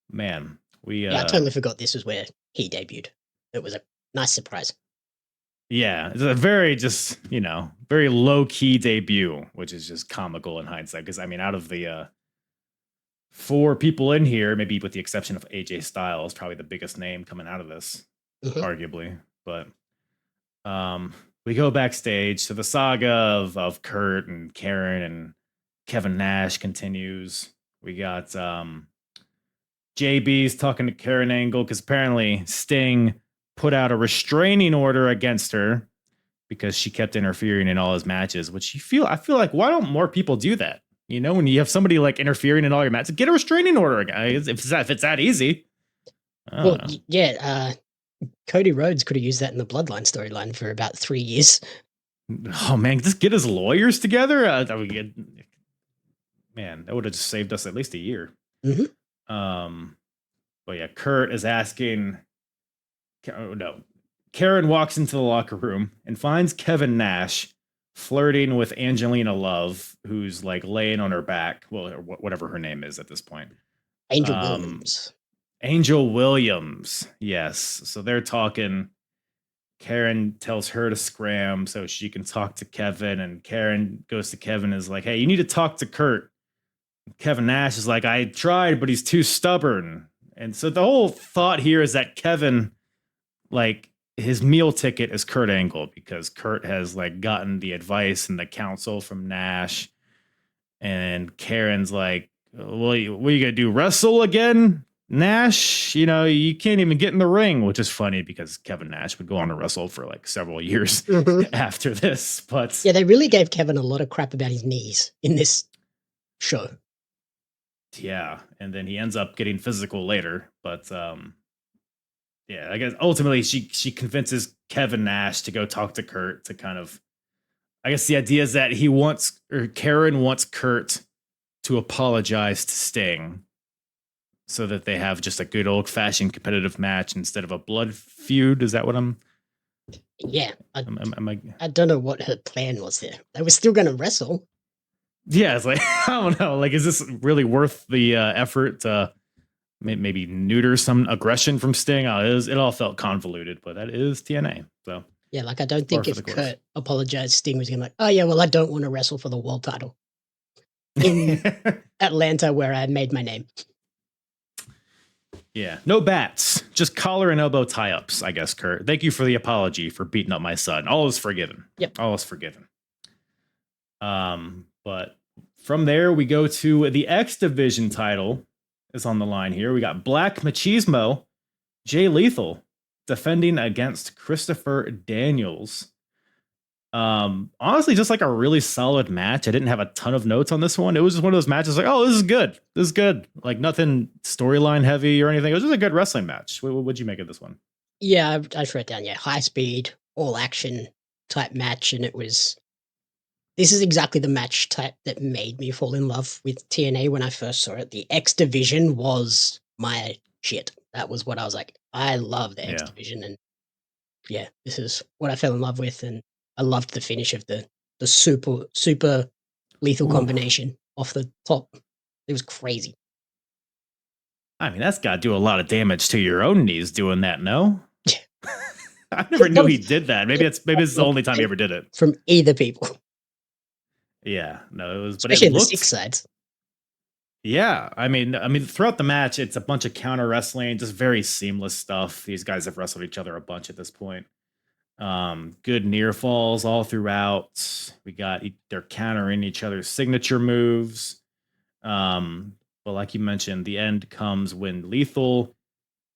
man, I totally forgot this was where he debuted. It was a nice surprise. Yeah, it's a very just, very low key debut, which is just comical in hindsight. Because I mean, out of the 4 people in here, maybe with the exception of AJ Styles, probably the biggest name coming out of this, arguably. But we go backstage, so the saga of Kurt and Karen and Kevin Nash continues. We got JB's talking to Karen Angle because apparently Sting put out a restraining order against her because she kept interfering in all his matches, which I feel like, why don't more people do that? When you have somebody like interfering in all your matches, get a restraining order, guys. If it's that easy. Well, yeah, Cody Rhodes could have used that in the Bloodline storyline for about 3 years. Oh man, just get his lawyers together. That would get, man, that would have just saved us at least a year. But yeah, Kurt is asking. Oh, no. Karen walks into the locker room and finds Kevin Nash flirting with Angelina Love, who's like laying on her back. Well, whatever her name is at this point. Angel Williams. Angel Williams. Yes. So they're talking. Karen tells her to scram so she can talk to Kevin. And Karen goes to Kevin and is like, hey, you need to talk to Kurt. Kevin Nash is like, I tried, but he's too stubborn. And so the whole thought here is that Kevin, like, his meal ticket is Kurt Angle because Kurt has like gotten the advice and the counsel from Nash. And Karen's like, well, what are you gonna do? Wrestle again? Nash, you can't even get in the ring, which is funny because Kevin Nash would go on to wrestle for like several years after this. But yeah, they really gave Kevin a lot of crap about his knees in this show. Yeah, and then he ends up getting physical later, but yeah, I guess ultimately she convinces Kevin Nash to go talk to Kurt to kind of, I guess the idea is that Karen wants Kurt to apologize to Sting so that they have just a good old fashioned competitive match instead of a blood feud. Is that what I'm? Yeah, I don't know what her plan was there. They were still going to wrestle. Yeah, it's like, I don't know. Like, is this really worth the effort to maybe neuter some aggression from Sting? It all felt convoluted, but that is TNA. So yeah, like I don't think if Kurt apologized, Sting was going to be like, oh yeah, well, I don't want to wrestle for the world title in Atlanta where I made my name. Yeah, no bats, just collar and elbow tie-ups, I guess, Kurt. Thank you for the apology for beating up my son. All is forgiven. Yep. All is forgiven. But from there, we go to the X Division title is on the line here. We got Black Machismo, Jay Lethal, defending against Christopher Daniels. Honestly, just like a really solid match. I didn't have a ton of notes on this one. It was just one of those matches like, oh, this is good. This is good. Like nothing storyline heavy or anything. It was just a good wrestling match. What'd you make of this one? Yeah, I wrote down, high speed, all action type match. And this is exactly the match type that made me fall in love with TNA when I first saw it. The X Division was my shit. That was what I was like, I love the X Division. And yeah, this is what I fell in love with. And I loved the finish of the super lethal combination off the top. It was crazy. I mean, that's got to do a lot of damage to your own knees doing that, no? I never knew he did that. Maybe it's the only time he ever did it. From either people. Yeah, no, it was, but especially it in the looked, 6 sides. Yeah, I mean, throughout the match, it's a bunch of counter wrestling, just very seamless stuff. These guys have wrestled each other a bunch at this point. Good near falls all throughout. We got they're countering each other's signature moves. But like you mentioned, the end comes when Lethal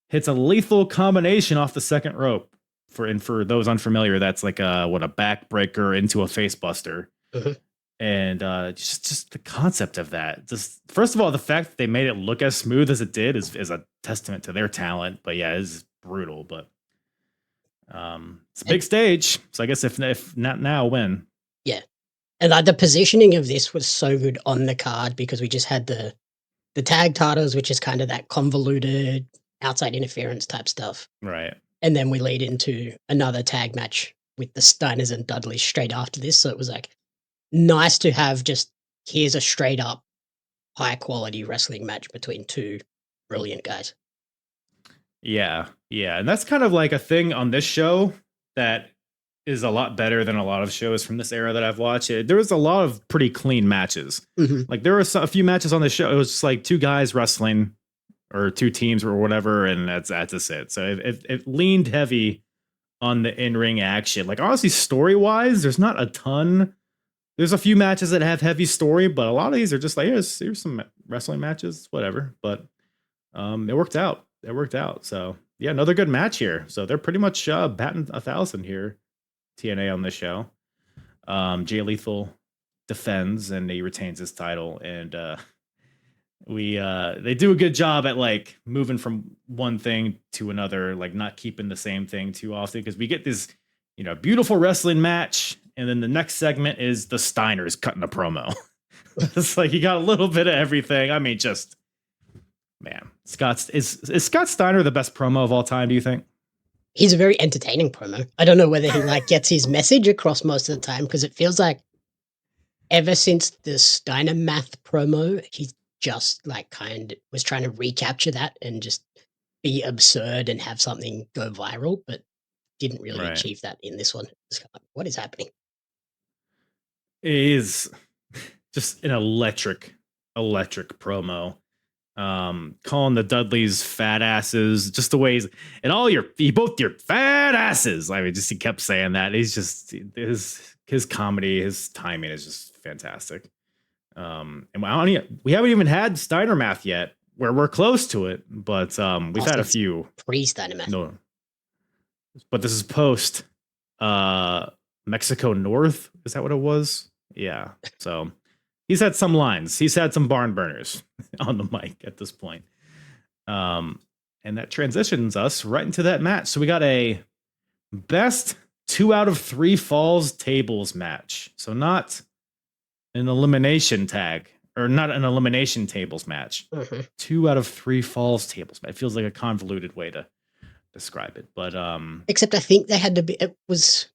hits a lethal combination off the second rope. For those unfamiliar, that's like a backbreaker into a face buster. Mhm. And just the concept of that. Just first of all, the fact that they made it look as smooth as it did is a testament to their talent. But yeah, it's brutal. But it's a big stage, so I guess if not now, when? Yeah, and the positioning of this was so good on the card because we just had the tag titles, which is kind of that convoluted outside interference type stuff, Right. and then we lead into another tag match with the Steiners and Dudleys straight after this. So it was like nice to have just here's a straight up high quality wrestling match between two brilliant guys. Yeah, and that's kind of like a thing on this show that is a lot better than a lot of shows from this era that I've watched. There was a lot of pretty clean matches. Mm-hmm. Like there were a few matches on the show. It was just like two guys wrestling or two teams or whatever, and that's just it. So it leaned heavy on the in-ring action. Like honestly, story-wise, there's not a ton. There's a few matches that have heavy story, but a lot of these are just like here's some wrestling matches, whatever. But it worked out. So yeah, another good match here. So they're pretty much batting 1,000 here. TNA on this show. Jay Lethal defends and he retains his title, and they do a good job at like moving from one thing to another, like not keeping the same thing too often, because we get this beautiful wrestling match, and then the next segment is the Steiners cutting a promo. It's like you got a little bit of everything. I mean, just man, is Scott Steiner the best promo of all time, do you think? He's a very entertaining promo. I don't know whether he like gets his message across most of the time, because it feels like ever since the Steiner math promo, he's just like was trying to recapture that and just be absurd and have something go viral, but didn't really achieve that in this one. It's kind of like, what is happening? It is just an electric promo. Calling the Dudleys fat asses, just the ways, and all both your fat asses. I mean, he kept saying that. He's just his comedy, his timing is just fantastic. And we haven't even had Steiner math yet, where we're close to it, but we've had a few pre-Steiner math. No, but this is post Mexico North. Is that what it was? Yeah. So he's had some lines. He's had some barn burners on the mic at this point. And that transitions us right into that match. So we got a best 2 out of 3 falls tables match. So not an elimination tag, or not an elimination tables match. Mm-hmm. 2 out of 3 falls tables match. It feels like a convoluted way to describe it. But except I think they had to be, it was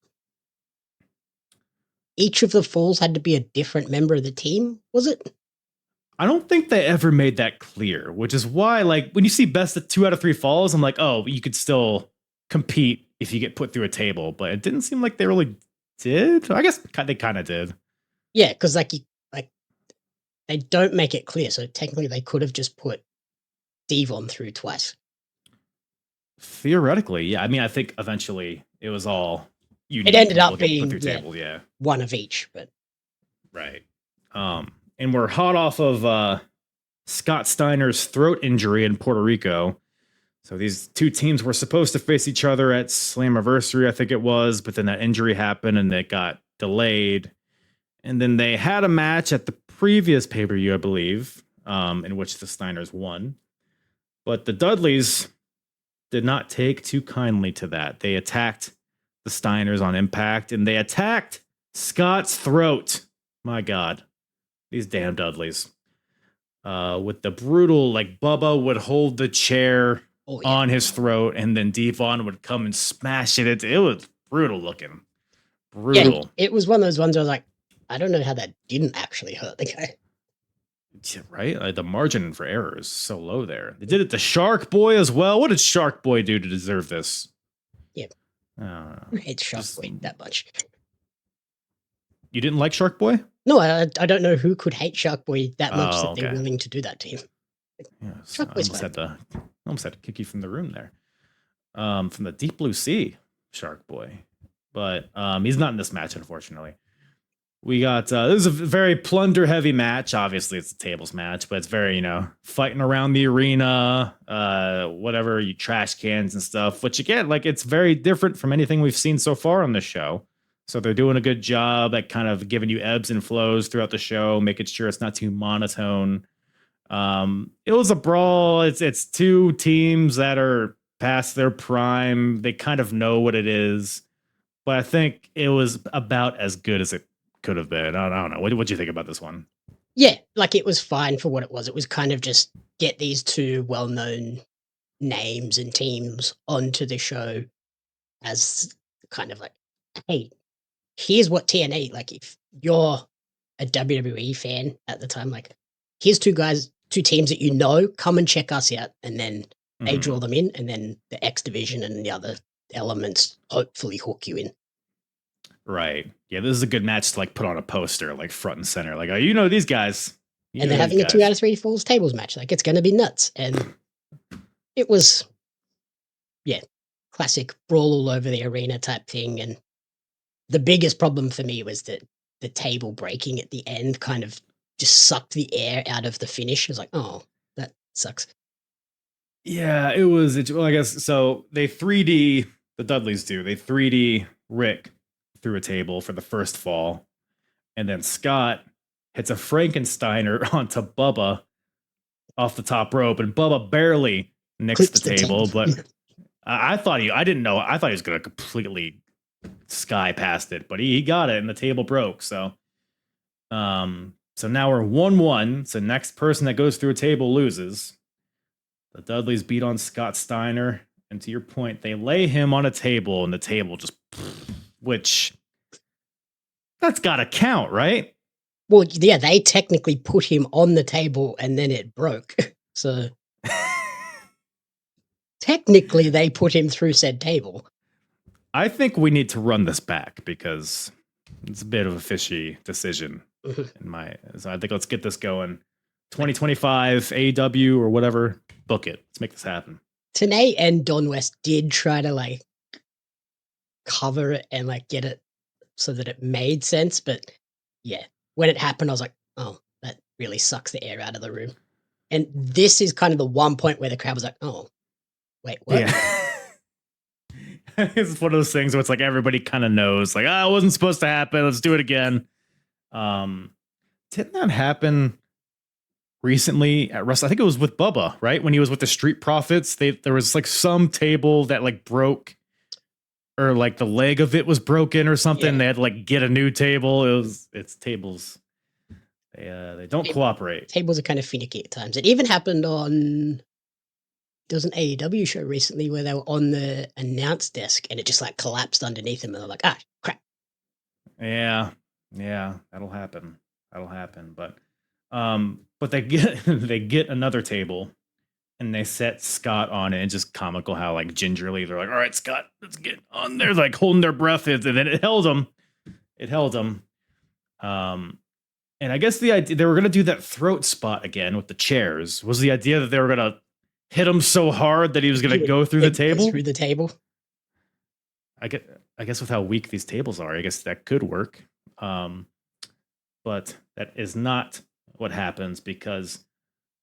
each of the falls had to be a different member of the team, was it? I don't think they ever made that clear, which is why, like, when you see best of 2 out of 3 falls, I'm like, oh, you could still compete if you get put through a table, but it didn't seem like they really did. I guess they kind of did. Yeah, because like they don't make it clear, so technically they could have just put Devon through twice. Theoretically, yeah. I mean, I think eventually it was all it ended up being put through table, yeah, one of each, but right. And we're hot off of Scott Steiner's throat injury in Puerto Rico. So these two teams were supposed to face each other at Slammiversary, I think it was, but then that injury happened and it got delayed. And then they had a match at the previous pay-per-view, I believe, in which the Steiners won. But the Dudleys did not take too kindly to that. They attacked the Steiners on Impact, and they attacked Scott's throat. My God. These damn Dudleys. With the brutal, like, Bubba would hold the chair on his throat, and then Devon would come and smash it. It was brutal looking. Brutal. Yeah, it was one of those ones where I was like, I don't know how that didn't actually hurt the guy. Yeah, right? The margin for error is so low there. They did it to Shark Boy as well. What did Shark Boy do to deserve this? Yeah. I don't know. Who hates Shark Boy that much? You didn't like Shark Boy? No, I don't know who could hate Shark Boy that much Oh, that they're okay. willing to do that to him. Yes, Shark I Boy's almost had to kick you from the room there. From the deep blue sea, Shark Boy. But he's not in this match, unfortunately. We got this is a very plunder heavy match. Obviously, it's a tables match, but it's very, fighting around the arena, whatever, you trash cans and stuff, which again, like, it's very different from anything we've seen so far on the show. So they're doing a good job at kind of giving you ebbs and flows throughout the show, making sure it's not too monotone. It was a brawl. It's two teams that are past their prime. They kind of know what it is, but I think it was about as good as it could have been. I don't know. What do you think about this one? Yeah, like, it was fine for what it was. It was kind of just get these two well-known names and teams onto the show as kind of like, hey, here's what TNA, like, if you're a WWE fan at the time, like, here's two teams that come and check us out, and then they draw them in, and then the X division and the other elements hopefully hook you in. Right. Yeah, this is a good match to, like, put on a poster, like, front and center. Like, these guys. And they're having a 2 out of 3 falls tables match. Like, it's going to be nuts. And it was, classic brawl all over the arena type thing. And the biggest problem for me was that the table breaking at the end kind of just sucked the air out of the finish. It was like, oh, that sucks. Yeah, it was. Well, I guess so. They 3D, the Dudleys do. They 3D Rick through a table for the first fall. And then Scott hits a Frankensteiner onto Bubba off the top rope. And Bubba barely nicks the table. But I thought I didn't know. I thought he was going to completely sky past it. But he got it and the table broke. So now we're 1-1. So next person that goes through a table loses. The Dudleys beat on Scott Steiner, and to your point, they lay him on a table, and the table just, which, that's got to count, right? Well, yeah, they technically put him on the table, and then it broke. So technically, they put him through said table. I think we need to run this back, because it's a bit of a fishy decision. So I think let's get this going. 2025 AEW or whatever, book it. Let's make this happen. TNA and Don West did try to, like, cover it and, like, get it so that it made sense, but yeah, when it happened, I was like, oh, that really sucks the air out of the room. And this is kind of the one point where the crowd was like, oh, wait, what? Yeah. It's one of those things where it's like everybody kind of knows, like, it wasn't supposed to happen. Let's do it again. Didn't that happen recently at Wrestle? I think it was with Bubba, right? When he was with the Street Profits, there was like some table that like broke, or like the leg of it was broken or something. Yeah. They had to like get a new table. It's tables. They don't cooperate. Tables are kind of finicky at times. It even happened on, there was an AEW show recently where they were on the announce desk and it just like collapsed underneath them and they're like, crap. Yeah, that'll happen. But they get another table and they set Scott on it, and just comical how like gingerly they're like, all right, Scott, let's get on there, like holding their breath, and then it held them. And I guess the idea they were going to do that throat spot again with the chairs. Was the idea that they were going to hit him so hard that he was going to go through the table? Through the table. I guess with how weak these tables are, I guess that could work. But that is not what happens, because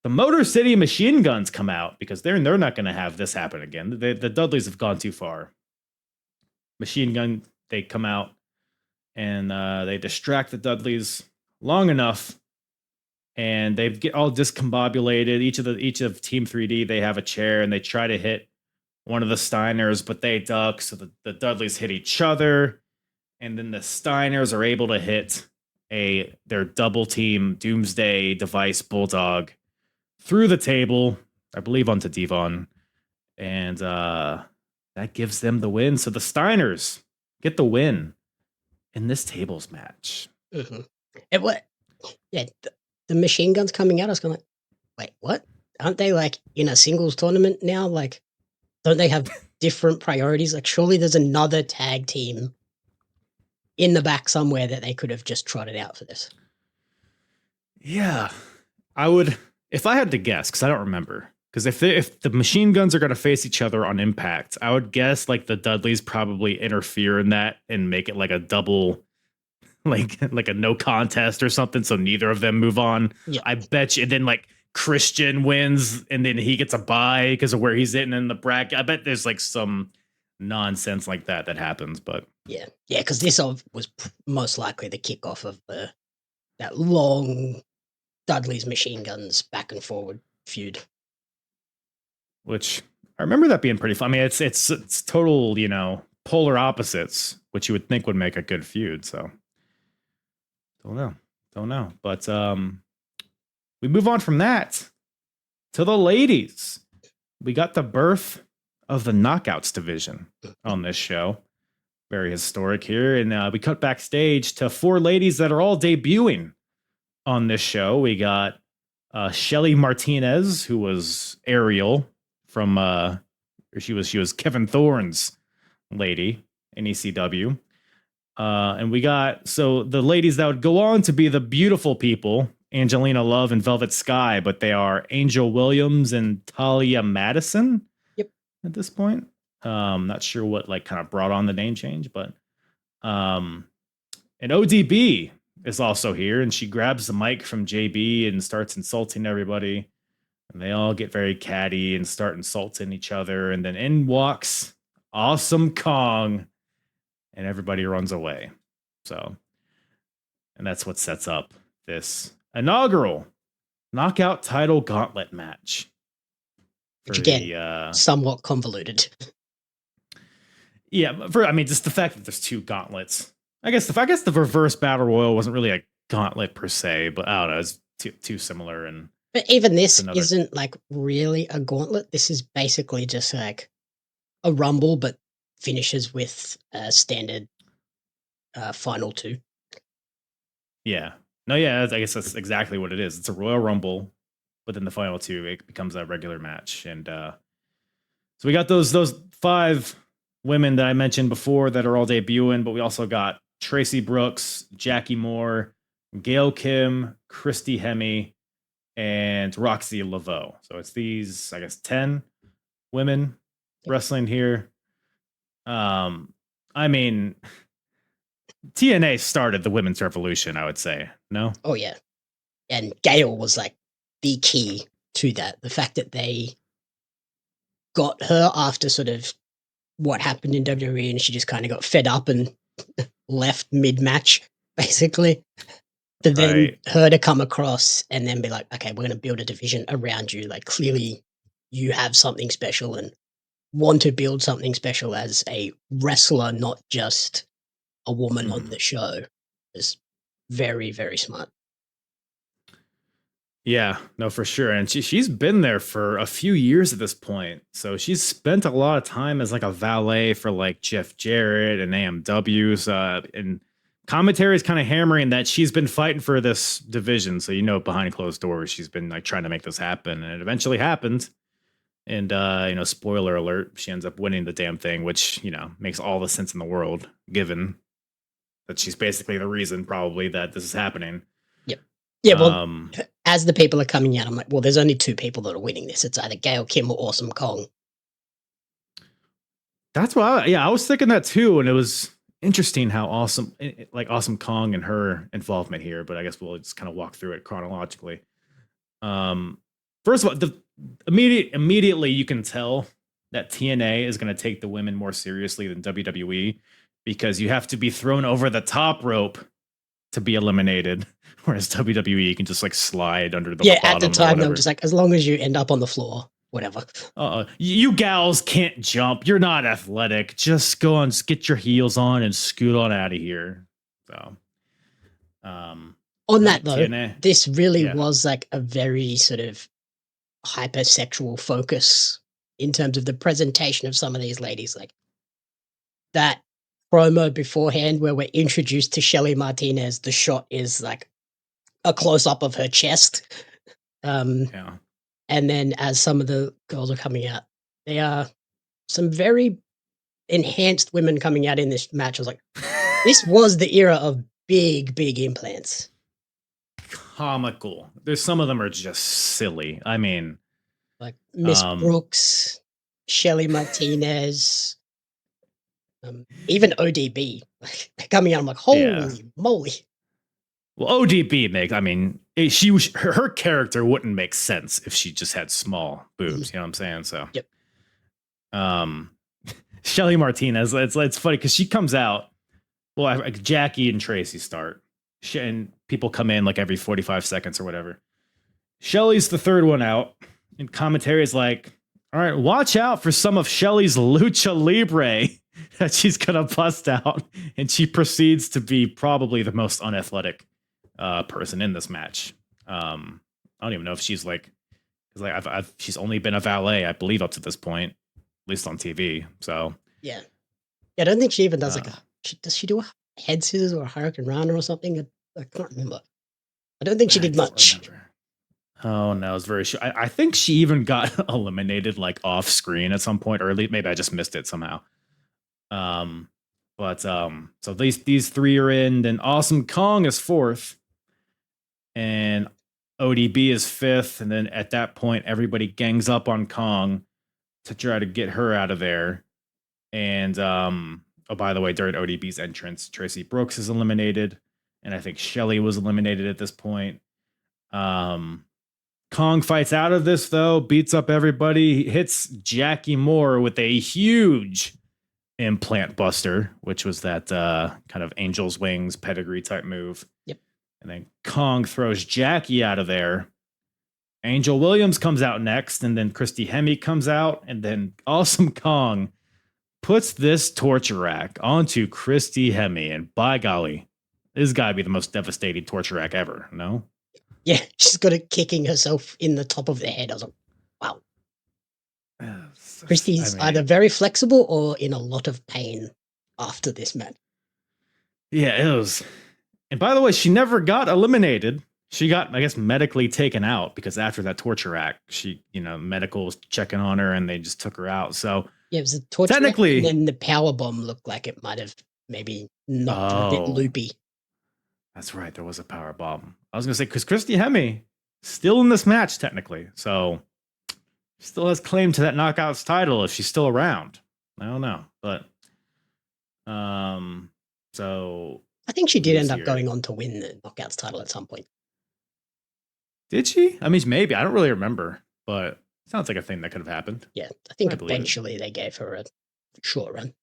the Motor City Machine Guns come out, because they're not going to have this happen again. The Dudleys have gone too far. Machine Gun, they come out and they distract the Dudleys long enough, and they get all discombobulated. Each of Team 3D, they have a chair and they try to hit one of the Steiners, but they duck. So the Dudleys hit each other, and then the Steiners are able to hit their double team Doomsday Device Bulldog through the table, I believe onto Devon, and that gives them the win. So the Steiners get the win in this tables match. Mm-hmm. The Machine Guns coming out, I was going like, wait, what? Aren't they like in a singles tournament now? Like, don't they have different priorities. Like, surely there's another tag team in the back somewhere that they could have just trotted out for this. Yeah, I would, if I had to guess, because I don't remember. Because if the machine guns are going to face each other on Impact, I would guess like the Dudleys probably interfere in that and make it like a double, like a no contest or something, so neither of them move on. Yeah. I bet you. And then like Christian wins, and then he gets a bye because of where he's sitting in the bracket. I bet there's like some nonsense like that happens. But Yeah, because this was most likely the kickoff of that long Dudley's machine guns back and forward feud. Which I remember that being pretty fun. I mean, it's total, polar opposites, which you would think would make a good feud. So don't know. But we move on from that to the ladies. We got the birth of the Knockouts division on this show. Very historic here. And we cut backstage to 4 ladies that are all debuting on this show. We got Shelly Martinez, who was Ariel from she was Kevin Thorne's lady in ECW. And we got the ladies that would go on to be the beautiful people, Angelina Love and Velvet Sky, but they are Angel Williams and Talia Madison. Yep. At this point. Not sure what kind of brought on the name change, but and ODB is also here, and she grabs the mic from JB and starts insulting everybody. And they all get very catty and start insulting each other. And then in walks Awesome Kong, and everybody runs away. So, and that's what sets up this inaugural knockout title gauntlet match. Which again, somewhat convoluted. Yeah, just the fact that there's 2 gauntlets. I guess the reverse battle royal wasn't really a gauntlet per se, but I don't know, it's too similar. And but even this isn't like really a gauntlet. This is basically just like a rumble, but finishes with a standard final 2. Yeah. No, yeah, I guess that's exactly what it is. It's a Royal Rumble, but then the final 2, it becomes a regular match. And so we got those 5 women that I mentioned before that are all debuting, but we also got Tracy Brooks, Jackie Moore, Gail Kim, Christy Hemme, and Roxy Laveau. So it's these, I guess, 10 women wrestling here. I mean, TNA started the women's revolution, I would say. No? Oh, yeah. And Gail was like the key to that. The fact that they got her after sort of what happened in WWE, and she just kind of got fed up and left mid-match, basically. To then her to come across and then be like, okay, we're going to build a division around you. Like, clearly you have something special and want to build something special as a wrestler, not just a woman on the show. Is very, very smart. Yeah, no, for sure. And she's been there for a few years at this point. So she's spent a lot of time as like a valet for like Jeff Jarrett and AMW's. And commentary is kind of hammering that she's been fighting for this division. So, behind closed doors, she's been like trying to make this happen, and it eventually happened. And, spoiler alert, she ends up winning the damn thing, which, makes all the sense in the world, given that she's basically the reason probably that this is happening. Yep. Yeah. Well, as the people are coming out, I'm like, well, there's only 2 people that are winning this. It's either Gail Kim or Awesome Kong. That's why, I was thinking that too. And it was interesting how Awesome Kong and her involvement here, but I guess we'll just kind of walk through it chronologically. First of all, immediately you can tell that TNA is going to take the women more seriously than WWE, because you have to be thrown over the top rope to be eliminated, whereas WWE can just like slide under the bottom. Yeah, at the time they were just like, as long as you end up on the floor, whatever. You gals can't jump. You're not athletic. Just go on, get your heels on, and scoot on out of here. So, on that though, TNA, this really was like a very sort of hypersexual focus in terms of the presentation of some of these ladies. Like that promo beforehand where we're introduced to Shelly Martinez, the shot is like a close-up of her chest. And then as some of the girls are coming out, they are some very enhanced women coming out in this match. I was like, this was the era of big implants. Comical. There's some of them are just silly. I mean, like Miss Brooks, Shelly Martinez, even ODB coming out. I'm like, holy moly. Well, ODB I mean, her character wouldn't make sense if she just had small boobs. You know what I'm saying? So, yep. Shelly Martinez, it's funny because she comes out. Well, Jackie and Tracy start, and people come in like every 45 seconds or whatever. Shelly's the third one out, and commentary is like, all right, watch out for some of Shelly's lucha libre that she's gonna bust out, and she proceeds to be probably the most unathletic person in this match. I don't even know if she's like, because like she's only been a valet, I believe, up to this point, at least on TV. So yeah, I don't think she even does does she do a head scissors or a hurricane rana or something? I can't remember. I don't think she did much. Oh no, it's very. I think she even got eliminated like off screen at some point, or maybe I just missed it somehow. So these three are in. Then Awesome Kong is fourth, and ODB is fifth. And then at that point, everybody gangs up on Kong to try to get her out of there. And oh, by the way, during ODB's entrance, Tracy Brooks is eliminated, and I think Shelly was eliminated at this point. Kong fights out of this, though, beats up everybody, hits Jackie Moore with a huge implant buster, which was that kind of angel's wings pedigree type move. Yep. And then Kong throws Jackie out of there. Angel Williams comes out next, and then Christy Hemme comes out, and then Awesome Kong puts this torture rack onto Christy Hemme, and by golly, this has got to be the most devastating torture rack ever, no? Yeah, she's got it kicking herself in the top of the head. I was like, wow. Christy's either very flexible or in a lot of pain after this match. Yeah, it was. And by the way, she never got eliminated. She got, I guess, medically taken out because after that torture act, she, medical was checking on her and they just took her out. So yeah, it was a torture technically, act, and then the power bomb looked like it might have maybe knocked her a bit loopy. That's right. There was a power bomb. I was going to say, because Christy Hemme still in this match, technically. So still has claim to that Knockouts title if she's still around. I don't know. But, so. I think she did end up going on to win the Knockouts title at some point. Did she? I mean, maybe. I don't really remember. But it sounds like a thing that could have happened. Yeah. I think eventually they gave her a short run.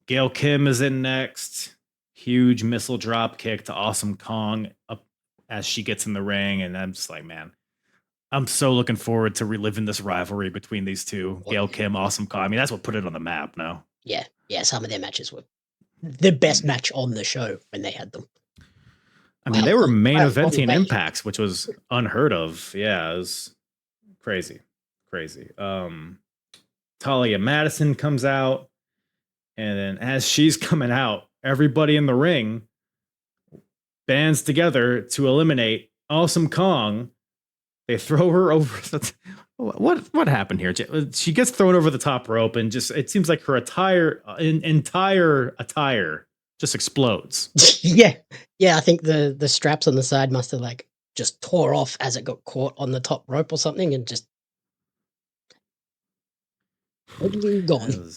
Gail Kim is in next. Huge missile drop kick to Awesome Kong up as she gets in the ring. And I'm just like, man, I'm so looking forward to reliving this rivalry between these two. Gail Kim, Awesome Kong. I mean, that's what put it on the map, no? Yeah. Yeah, some of their matches were the best match on the show when they had them. I mean, they were main eventing Impacts, which was unheard of. Yeah, it was crazy. Talia Madison comes out. And then as she's coming out, everybody in the ring bands together to eliminate Awesome Kong. They throw her over. What happened here? She gets thrown over the top rope, and just it seems like her entire attire just explodes. Yeah. I think the straps on the side must have like just tore off as it got caught on the top rope or something, and just gone.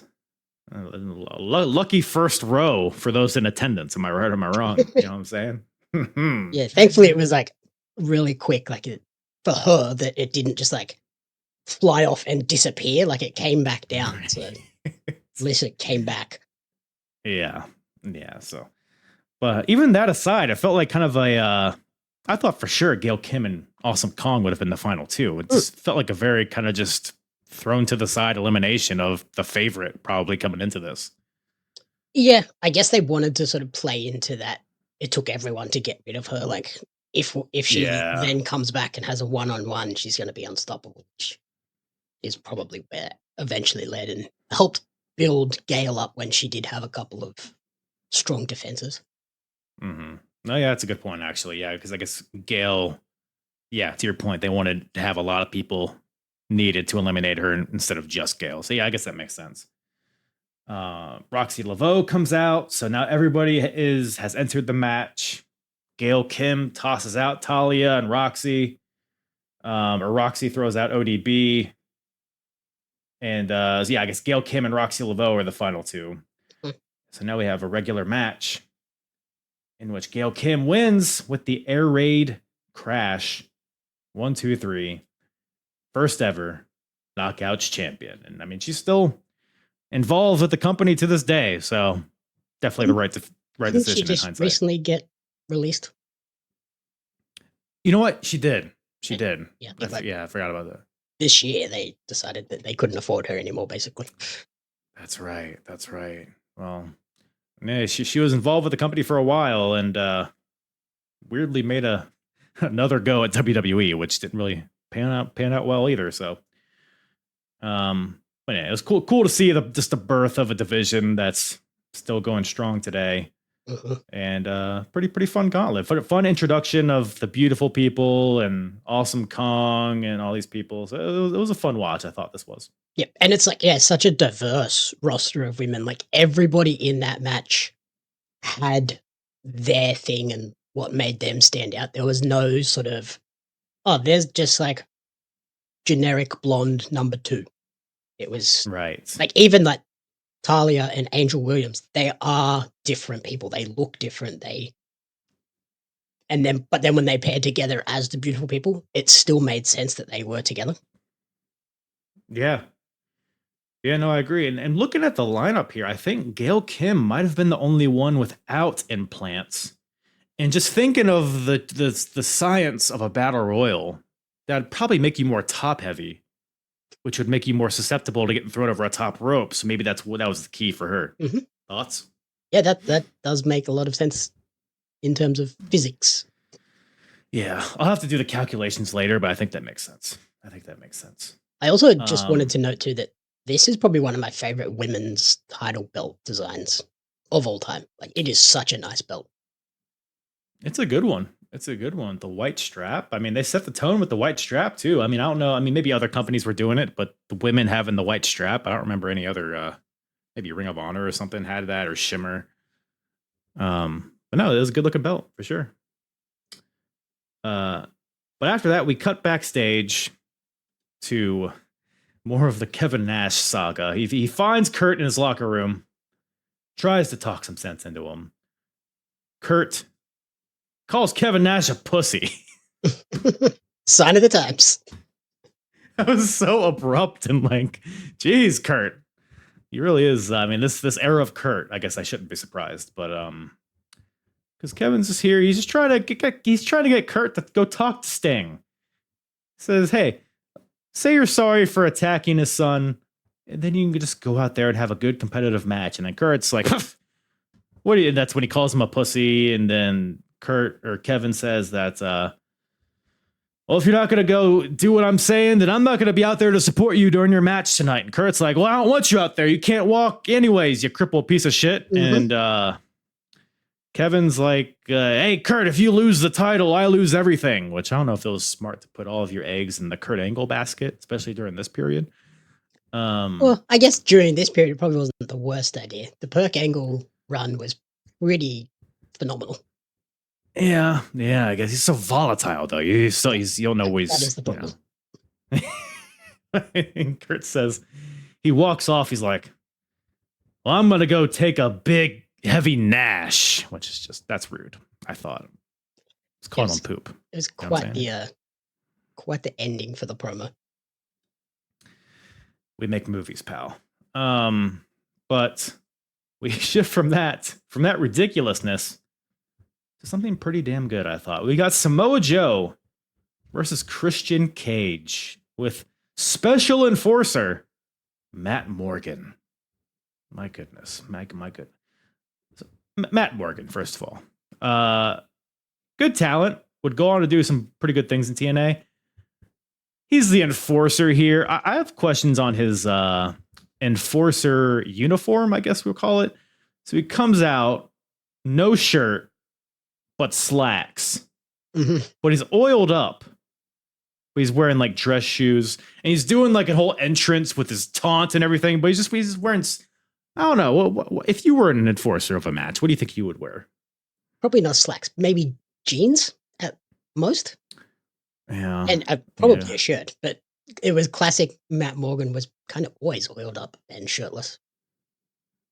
Lucky first row for those in attendance. Am I right or am I wrong? You know what I'm saying? Yeah, thankfully it was like really quick, like for her, that it didn't just like fly off and disappear. Like it came back down. So at least it came back. Yeah. So, but even that aside, it felt like kind of I thought for sure Gail Kim and Awesome Kong would have been the final two. It just felt like a very kind of just thrown to the side elimination of the favorite probably coming into this. Yeah, I guess they wanted to sort of play into that. It took everyone to get rid of her. Like if she then comes back and has a one-on-one, she's going to be unstoppable, which is probably where eventually led and helped build Gail up when she did have a couple of strong defenses. Mm-hmm. No, yeah, that's a good point, actually. Yeah, because I guess Gail, to your point, they wanted to have a lot of people needed to eliminate her instead of just Gail. So yeah, I guess that makes sense. Roxy Laveau comes out, so now everybody has entered the match. Gail Kim tosses out Talia and Roxy, or Roxy throws out ODB, and yeah, I guess Gail Kim and Roxy Laveau are the final two. So now we have a regular match in which Gail Kim wins with the air raid crash. 1, 2, 3. First ever Knockouts champion. And I mean, she's still involved with the company to this day. So definitely the right decision. She just in hindsight. Recently get released. You know what? She did. She did. Yeah, I forgot about that. This year they decided that they couldn't afford her anymore, basically. That's right. Well, yeah, she was involved with the company for a while and weirdly made another go at WWE, which didn't really pan out well either. So, but yeah, it was cool to see just the birth of a division that's still going strong today, and pretty fun gauntlet, fun introduction of the beautiful people and Awesome Kong and all these people. So it was a fun watch. I thought this was. Yeah, and it's like such a diverse roster of women. Like everybody in that match had their thing and what made them stand out. There was no sort of, there's just like generic blonde number 2. It was right. Like even like Talia and Angel Williams, they are different people. They look different. But then when they paired together as the beautiful people, it still made sense that they were together. Yeah. Yeah, no, I agree. And looking at the lineup here, I think Gail Kim might have been the only one without implants. And just thinking of the science of a battle royal, that'd probably make you more top heavy, which would make you more susceptible to getting thrown over a top rope. So maybe that was the key for her. Mm-hmm. Thoughts? Yeah, that does make a lot of sense in terms of physics. Yeah, I'll have to do the calculations later, but I think that makes sense. I also just wanted to note too that this is probably one of my favorite women's title belt designs of all time. Like it is such a nice belt. It's a good one. The white strap. I mean, they set the tone with the white strap too. I mean, I don't know. I mean, maybe other companies were doing it, but the women having the white strap, I don't remember any other, maybe Ring of Honor or something had that, or Shimmer. But no, it was a good looking belt for sure. But after that, we cut backstage to more of the Kevin Nash saga. He finds Kurt in his locker room, tries to talk some sense into him. Kurt calls Kevin Nash a pussy. Sign of the times. That was so abrupt and like, geez, Kurt. He really is. I mean, this era of Kurt, I guess I shouldn't be surprised, but because Kevin's just here, he's trying to get Kurt to go talk to Sting. He says, hey, say you're sorry for attacking his son, and then you can just go out there and have a good competitive match. And then Kurt's like, what do you, that's when he calls him a pussy, and then Kevin says that, well, if you're not going to go do what I'm saying, then I'm not going to be out there to support you during your match tonight. And Kurt's like, well, I don't want you out there. You can't walk anyways, you crippled piece of shit. Mm-hmm. And Kevin's like, hey, Kurt, if you lose the title, I lose everything. Which I don't know if it was smart to put all of your eggs in the Kurt Angle basket, especially during this period. Well, I guess during this period, it probably wasn't the worst idea. The Perk Angle run was pretty phenomenal. Yeah, I guess he's so volatile though. You don't know what he's. That is the problem. And Kurt says he walks off. He's like, "Well, I'm gonna go take a big heavy Nash," which is just that's rude. I thought it's calling him poop. It was quite the ending for the promo. We make movies, pal. But we shift from that ridiculousness to something pretty damn good, I thought. We got Samoa Joe versus Christian Cage with special enforcer Matt Morgan. My goodness. My goodness. So, Matt Morgan, first of all. Good talent. Would go on to do some pretty good things in TNA. He's the enforcer here. I have questions on his enforcer uniform, I guess we'll call it. So he comes out, no shirt, but slacks. Mm-hmm. But he's oiled up. but he's wearing like dress shoes, and he's doing like a whole entrance with his taunt and everything. But he's just wearing. I don't know. If you were an enforcer of a match, what do you think you would wear? Probably not slacks. Maybe jeans at most. Yeah, And probably a shirt. But it was classic. Matt Morgan was kind of always oiled up and shirtless,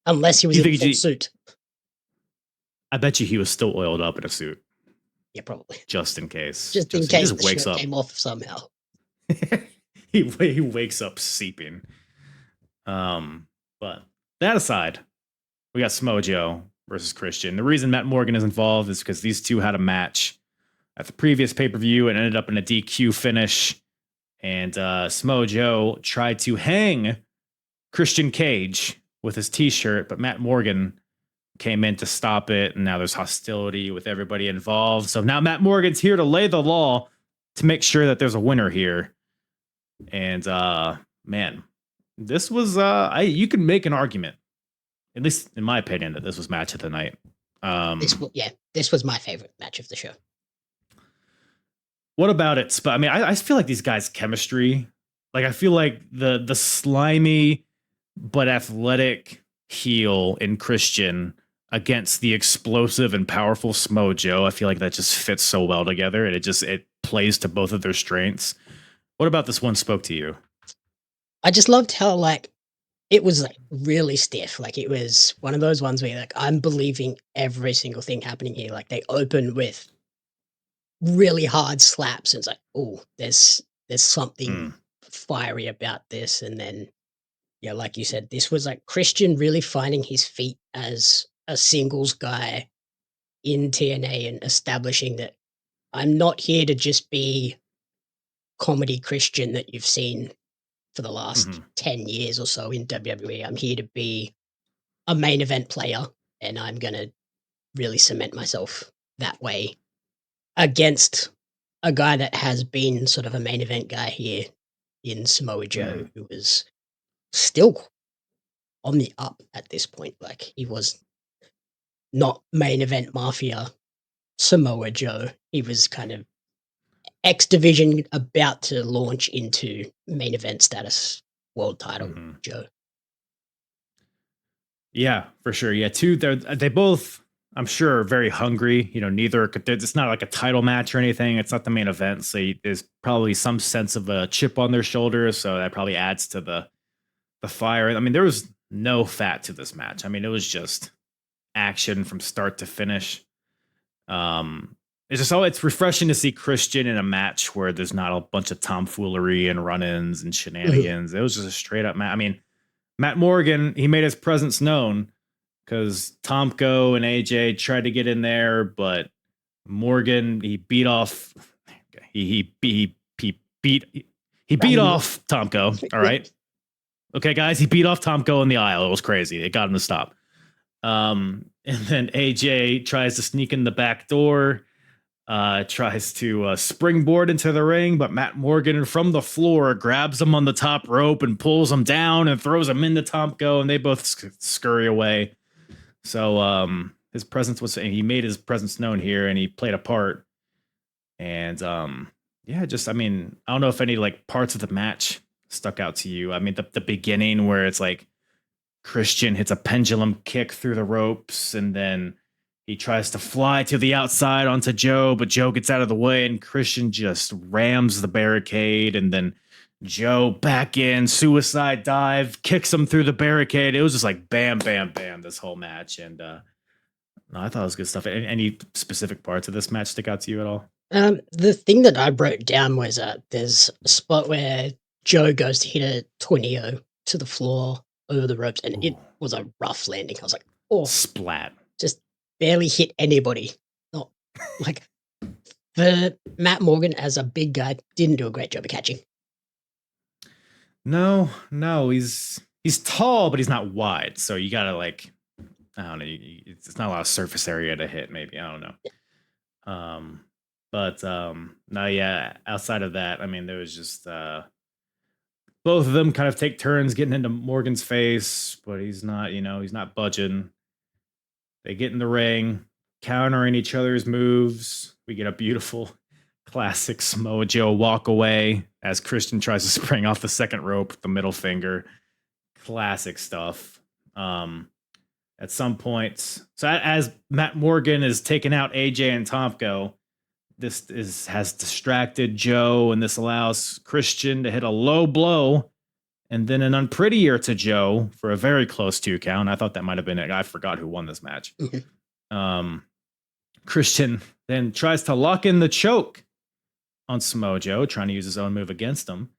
unless he was in a full suit. I bet you he was still oiled up in a suit. Yeah, probably. Just in case. Just in case he the shirt came off somehow. he wakes up seeping. But that aside, we got Samoa Joe versus Christian. The reason Matt Morgan is involved is because these two had a match at the previous pay-per-view and ended up in a DQ finish. And Samoa Joe tried to hang Christian Cage with his t-shirt, but Matt Morgan came in to stop it, and now there's hostility with everybody involved. So now Matt Morgan's here to lay the law to make sure that there's a winner here. And man, this was you can make an argument, at least in my opinion, that this was match of the night. This was my favorite match of the show. What about it? But I mean, I feel like these guys' chemistry, like I feel like the slimy but athletic heel in Christian against the explosive and powerful Samoa Joe, I feel like that just fits so well together, and it plays to both of their strengths. What about this one spoke to you? I just loved how like it was like really stiff. Like it was one of those ones where you're like, I'm believing every single thing happening here. Like they open with really hard slaps, and it's like, oh, there's something fiery about this. And then yeah, like you said, this was like Christian really finding his feet as a singles guy in TNA and establishing that I'm not here to just be comedy Christian that you've seen for the last 10 years or so in WWE. I'm here to be a main event player, and I'm going to really cement myself that way against a guy that has been sort of a main event guy here in Samoa Joe, who was still on the up at this point. Like he was not main event mafia Samoa Joe. He was kind of X Division about to launch into main event status world title Joe. Yeah, for sure. Yeah, they both, I'm sure, are very hungry. You know, neither, it's not like a title match or anything. It's not the main event. So there's probably some sense of a chip on their shoulders. So that probably adds to the fire. I mean, there was no fat to this match. I mean, it was just action from start to finish. It's refreshing to see Christian in a match where there's not a bunch of tomfoolery and run-ins and shenanigans. It was just a straight up match. I mean, Matt Morgan, he made his presence known because Tomko and AJ tried to get in there, but Morgan, he beat off Tomko. All right. Okay, guys, he beat off Tomko in the aisle. It was crazy. It got him to stop. And then AJ tries to sneak in the back door, tries to springboard into the ring, but Matt Morgan from the floor grabs him on the top rope and pulls him down and throws him into Tomko, and they both scurry away. So his presence he made his presence known here, and he played a part. And I don't know if any like parts of the match stuck out to you. I mean, the beginning where it's like Christian hits a pendulum kick through the ropes, and then he tries to fly to the outside onto Joe, but Joe gets out of the way, and Christian just rams the barricade, and then Joe back in, suicide dive, kicks him through the barricade. It was just like bam, bam, bam, this whole match. And I thought it was good stuff. Any specific parts of this match stick out to you at all? The thing that I broke down was there's a spot where Joe goes to hit a tornado to the floor over the ropes, and it was a rough landing. I was like, oh, splat. Just barely hit anybody. Not like the Matt Morgan as a big guy didn't do a great job of catching. No, he's tall, but he's not wide. So you gotta like, I don't know. It's not a lot of surface area to hit. Maybe I don't know. No, yeah. Outside of that, I mean, there was just both of them kind of take turns getting into Morgan's face, but he's not budging. They get in the ring, countering each other's moves. We get a beautiful Classic Samoa Joe walk away as Christian tries to spring off the second rope with the middle finger. Classic stuff. At some point, so as Matt Morgan is taking out AJ and Tomko, has distracted Joe, and this allows Christian to hit a low blow and then an unprettier to Joe for a very close 2 count. I thought that might have been it. I forgot who won this match. Christian then tries to lock in the choke on Samoa Joe, trying to use his own move against him.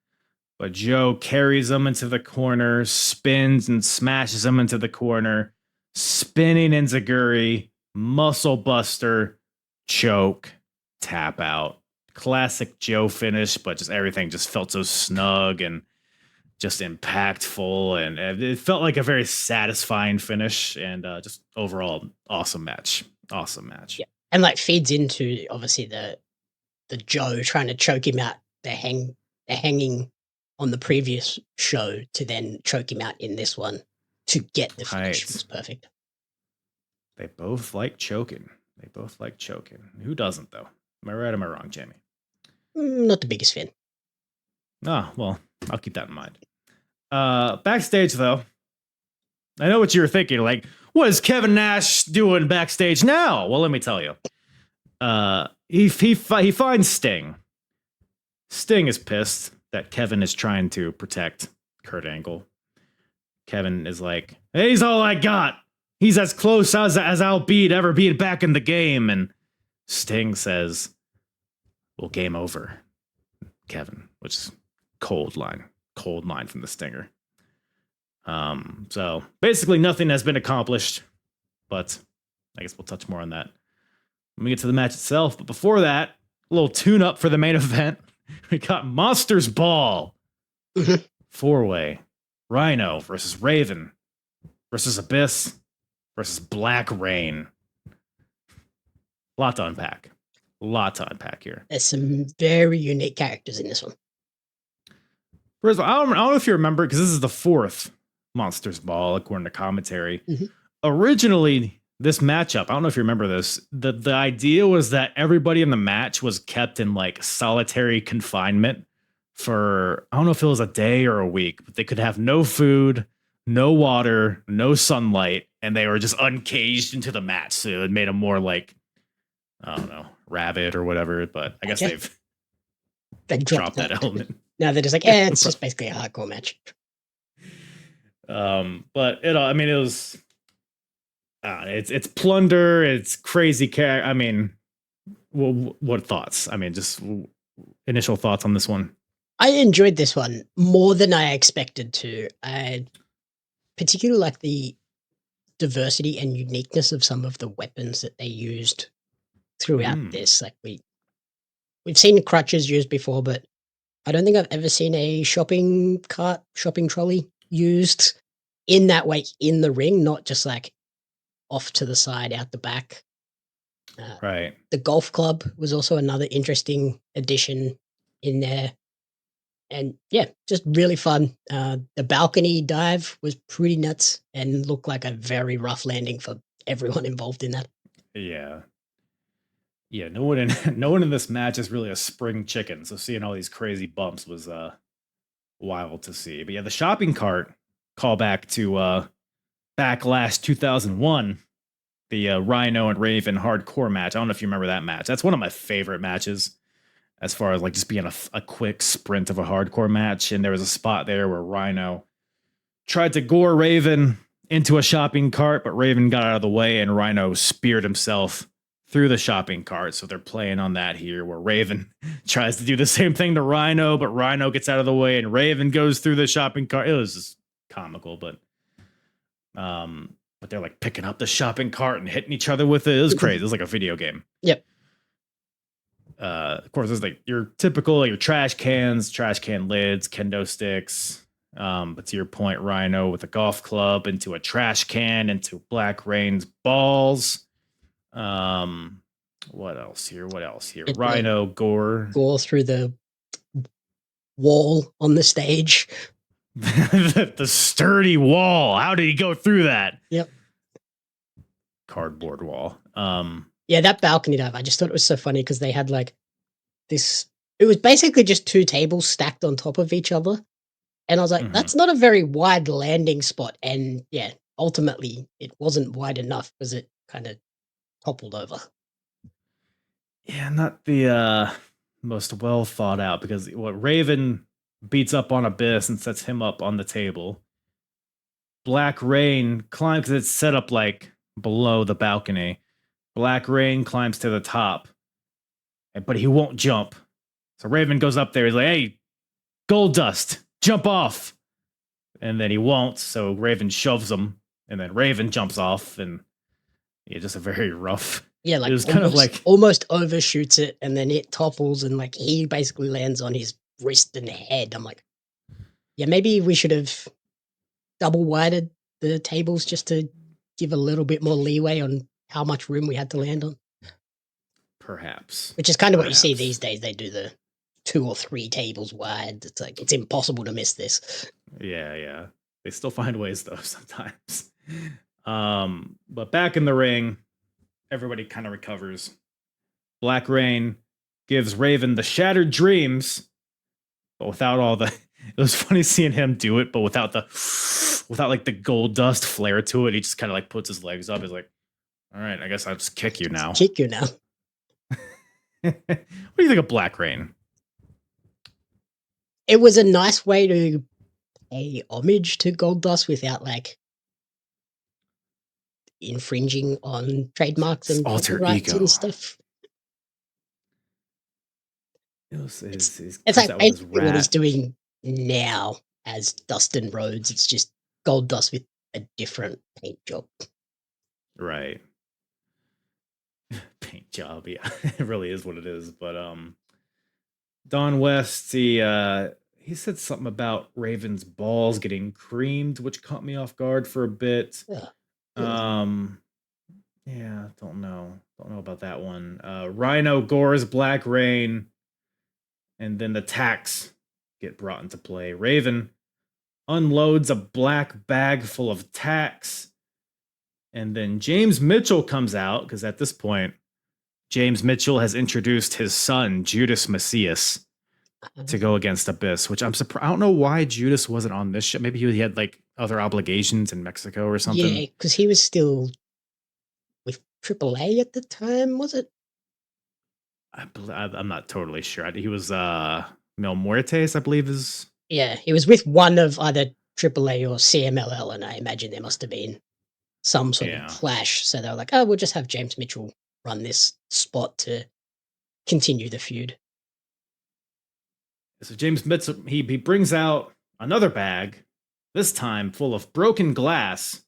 But Joe carries him into the corner, spins and smashes him into the corner, spinning enziguri, muscle buster, choke, tap out. Classic Joe finish, but just everything just felt so snug and just impactful, and it felt like a very satisfying finish, and just overall awesome match. Yeah, and like feeds into obviously the Joe trying to choke him out, the hanging on the previous show to then choke him out in this one to get the finish. It was perfect. They both like choking. Who doesn't, though? Am I right or am I wrong, Jamie? Not the biggest fan. Oh, well, I'll keep that in mind. Backstage, though, I know what you were thinking. Like, what is Kevin Nash doing backstage now? Well, let me tell you. He finds Sting. Sting is pissed that Kevin is trying to protect Kurt Angle. Kevin is like, hey, he's all I got. He's as close as I'll be to ever being back in the game. And Sting says, well, game over, Kevin, which is cold line from the Stinger. So basically nothing has been accomplished, but I guess we'll touch more on that when we get to the match itself. But before that, a little tune-up for the main event. We got Monsters Ball. 4-way. Rhino versus Raven versus Abyss versus Black Rain. A lot to unpack here. There's some very unique characters in this one. First of all, I don't know if you remember, because this is the 4th Monsters Ball, according to commentary. Originally, this matchup, I don't know if you remember this, the idea was that everybody in the match was kept in like solitary confinement for, I don't know if it was a day or a week, but they could have no food, no water, no sunlight, and they were just uncaged into the match. So it made them more like, I don't know, rabid or whatever, but I guess they dropped that element. No, they're just like, it's just basically a hardcore match. But it was, it's plunder, it's crazy. I mean, what thoughts? I mean, just initial thoughts on this one. I enjoyed this one more than I expected to. I particularly like the diversity and uniqueness of some of the weapons that they used throughout this. Like we've seen crutches used before, but I don't think I've ever seen a shopping trolley used in that way in the ring, not just like off to the side, out the back. Right. The golf club was also another interesting addition in there. And yeah, just really fun. The balcony dive was pretty nuts and looked like a very rough landing for everyone involved in that. Yeah. Yeah, no one in this match is really a spring chicken. So seeing all these crazy bumps was wild to see. But yeah, the shopping cart callback to Backlash 2001, the Rhino and Raven hardcore match. I don't know if you remember that match. That's one of my favorite matches, as far as like just being a quick sprint of a hardcore match. And there was a spot there where Rhino tried to gore Raven into a shopping cart, but Raven got out of the way and Rhino speared himself through the shopping cart. So they're playing on that here, where Raven tries to do the same thing to Rhino, but Rhino gets out of the way and Raven goes through the shopping cart. It was just comical, but they're like picking up the shopping cart and hitting each other with it. It was crazy. It was like a video game. Yep. Of course, there's like your typical, like your trash cans, trash can lids, kendo sticks. But to your point, Rhino with a golf club into a trash can, into Black Rain's balls. What else here? Rhino gore through the wall on the stage. The sturdy wall. How did he go through that? Yep. Cardboard wall. Yeah, that balcony dive, I just thought it was so funny because they had like this. It was basically just 2 tables stacked on top of each other, and I was like, Mhm. "That's not a very wide landing spot." And yeah, ultimately, it wasn't wide enough because it kind of toppled over. Yeah, not the most well thought out because what Raven beats up on Abyss and sets him up on the table. Black Rain climbs because it's set up like below the balcony. Black Rain climbs to the top, but he won't jump. So Raven goes up there. He's like, "Hey, Gold Dust, jump off!" And then he won't. So Raven shoves him, and then Raven jumps off, and yeah, just a very rough. Yeah, It like was kind of almost like, almost overshoots it, and then it topples, and like he basically lands on his wrist and head. I'm like, yeah, maybe we should have double widened the tables just to give a little bit more leeway on how much room we had to land on. perhaps, Which is kind of what you see perhaps. these days. They do the 2 or 3 tables wide. It's like it's impossible to miss this. Yeah, yeah. They still find ways though sometimes. But back in the ring, everybody kind of recovers. Black Rain gives Raven the shattered dreams, but without all the it was funny seeing him do it, but without like the gold dust flare to it. He just kind of like puts his legs up. He's like, "All right, I guess I'll just kick you now." Kick you now. What do you think of Black Rain? It was a nice way to pay homage to Gold Dust without like infringing on trademarks His and alter copyrights and ego. stuff. It was It's comes like out with his basically what he's rat. doing now as Dustin Rhodes. It's just Gold Dust with a different paint job. Right. Paint job, yeah. It really is what it is. But Don West, he said something about Raven's balls getting creamed, which caught me off guard for a bit. Yeah. Um yeah, don't know. Don't know about that one. Rhino gores Black Rain, and then the tax get brought into play. Raven unloads a black bag full of tax. And then James Mitchell comes out because at this point, James Mitchell has introduced his son, Judas Macias, to go against Abyss, which I'm surprised. I don't know why Judas wasn't on this show. Maybe he had like other obligations in Mexico or something. Yeah, because he was still with AAA at the time, was it? I'm not totally sure. He was Mil Muertes, I believe is. Yeah, he was with one of either AAA or CMLL, and I imagine there must have been some sort of Yeah. clash. So they were like, "Oh, we'll just have James Mitchell run this spot to continue the feud." So James Mitchell, he brings out another bag, this time full of broken glass.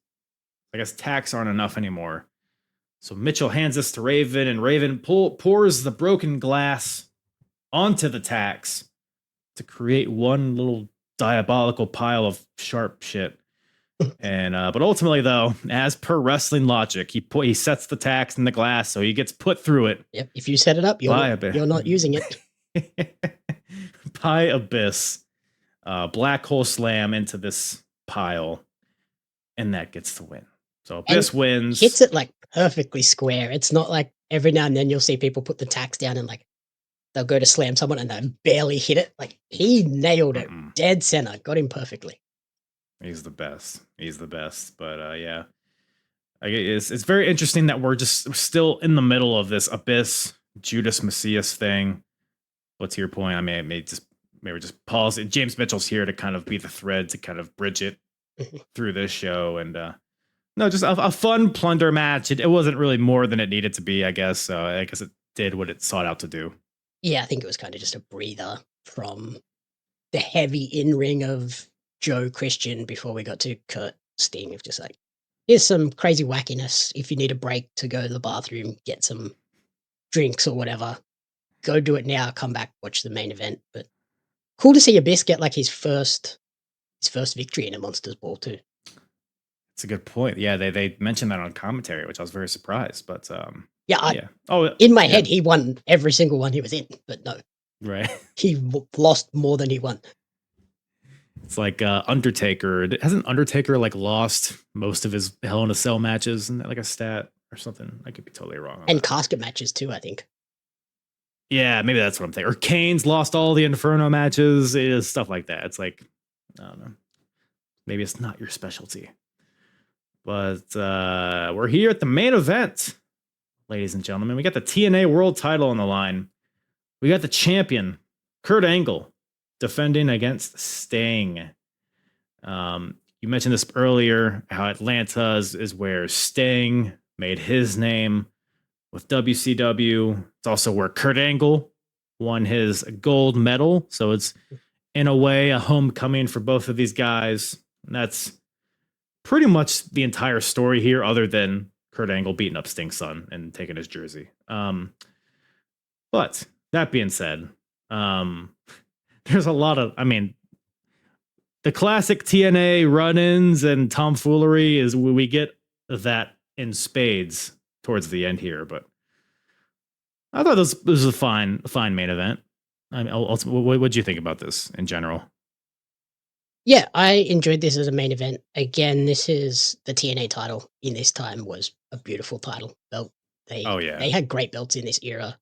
I guess tacks aren't enough anymore. So Mitchell hands this to Raven, and Raven pours the broken glass onto the tacks to create one little diabolical pile of sharp shit. And but ultimately, though, as per wrestling logic, he sets the tacks in the glass, so he gets put through it. Yep, if you set it up, you're not using it. By Abyss, black hole slam into this pile, and that gets the win. So Abyss wins. Hits it like perfectly square. It's not like every now and then you'll see people put the tacks down and like they'll go to slam someone and they barely hit it. Like he nailed it, dead center, got him perfectly. He's the best. He's the best. But yeah, it's very interesting that we're still in the middle of this Abyss Judas Macias thing. But to your point, I mean, maybe just pause it. James Mitchell's here to kind of be the thread to kind of bridge it through this show. And no, just a fun plunder match. It wasn't really more than it needed to be, I guess. I guess it did what it sought out to do. Yeah, I think it was kind of just a breather from the heavy in-ring of Joe Christian before we got to Kurt Sting. Of just like, here's some crazy wackiness. If you need a break to go to the bathroom, get some drinks or whatever, go do it now. Come back, watch the main event. But cool to see Abyss get like his first victory in a Monsters Ball too. It's a good point. Yeah, they mentioned that on commentary, which I was very surprised. But yeah. Oh, in my head, he won every single one he was in, but no, right. He lost more than he won. It's like Undertaker. Hasn't Undertaker like lost most of his Hell in a Cell matches? Isn't that like a stat or something? I could be totally wrong. And casket matches too, I think. Yeah, maybe that's what I'm thinking. Or Kane's lost all the Inferno matches. It is stuff like that. It's like, I don't know. Maybe it's not your specialty. But we're here at the main event, ladies and gentlemen. We got the TNA World title on the line. We got the champion, Kurt Angle, defending against Sting. You mentioned this earlier, how Atlanta is where Sting made his name with WCW. It's also where Kurt Angle won his gold medal. So it's, in a way, a homecoming for both of these guys. And that's pretty much the entire story here, other than Kurt Angle beating up Sting's son and taking his jersey. But that being said, there's a lot of, the classic TNA run-ins and tomfoolery is we get that in spades towards the end here, but I thought this was a fine main event. What did you think about this in general? Yeah, I enjoyed this as a main event. Again, this is the TNA title in this time was a beautiful title belt. They had great belts in this era.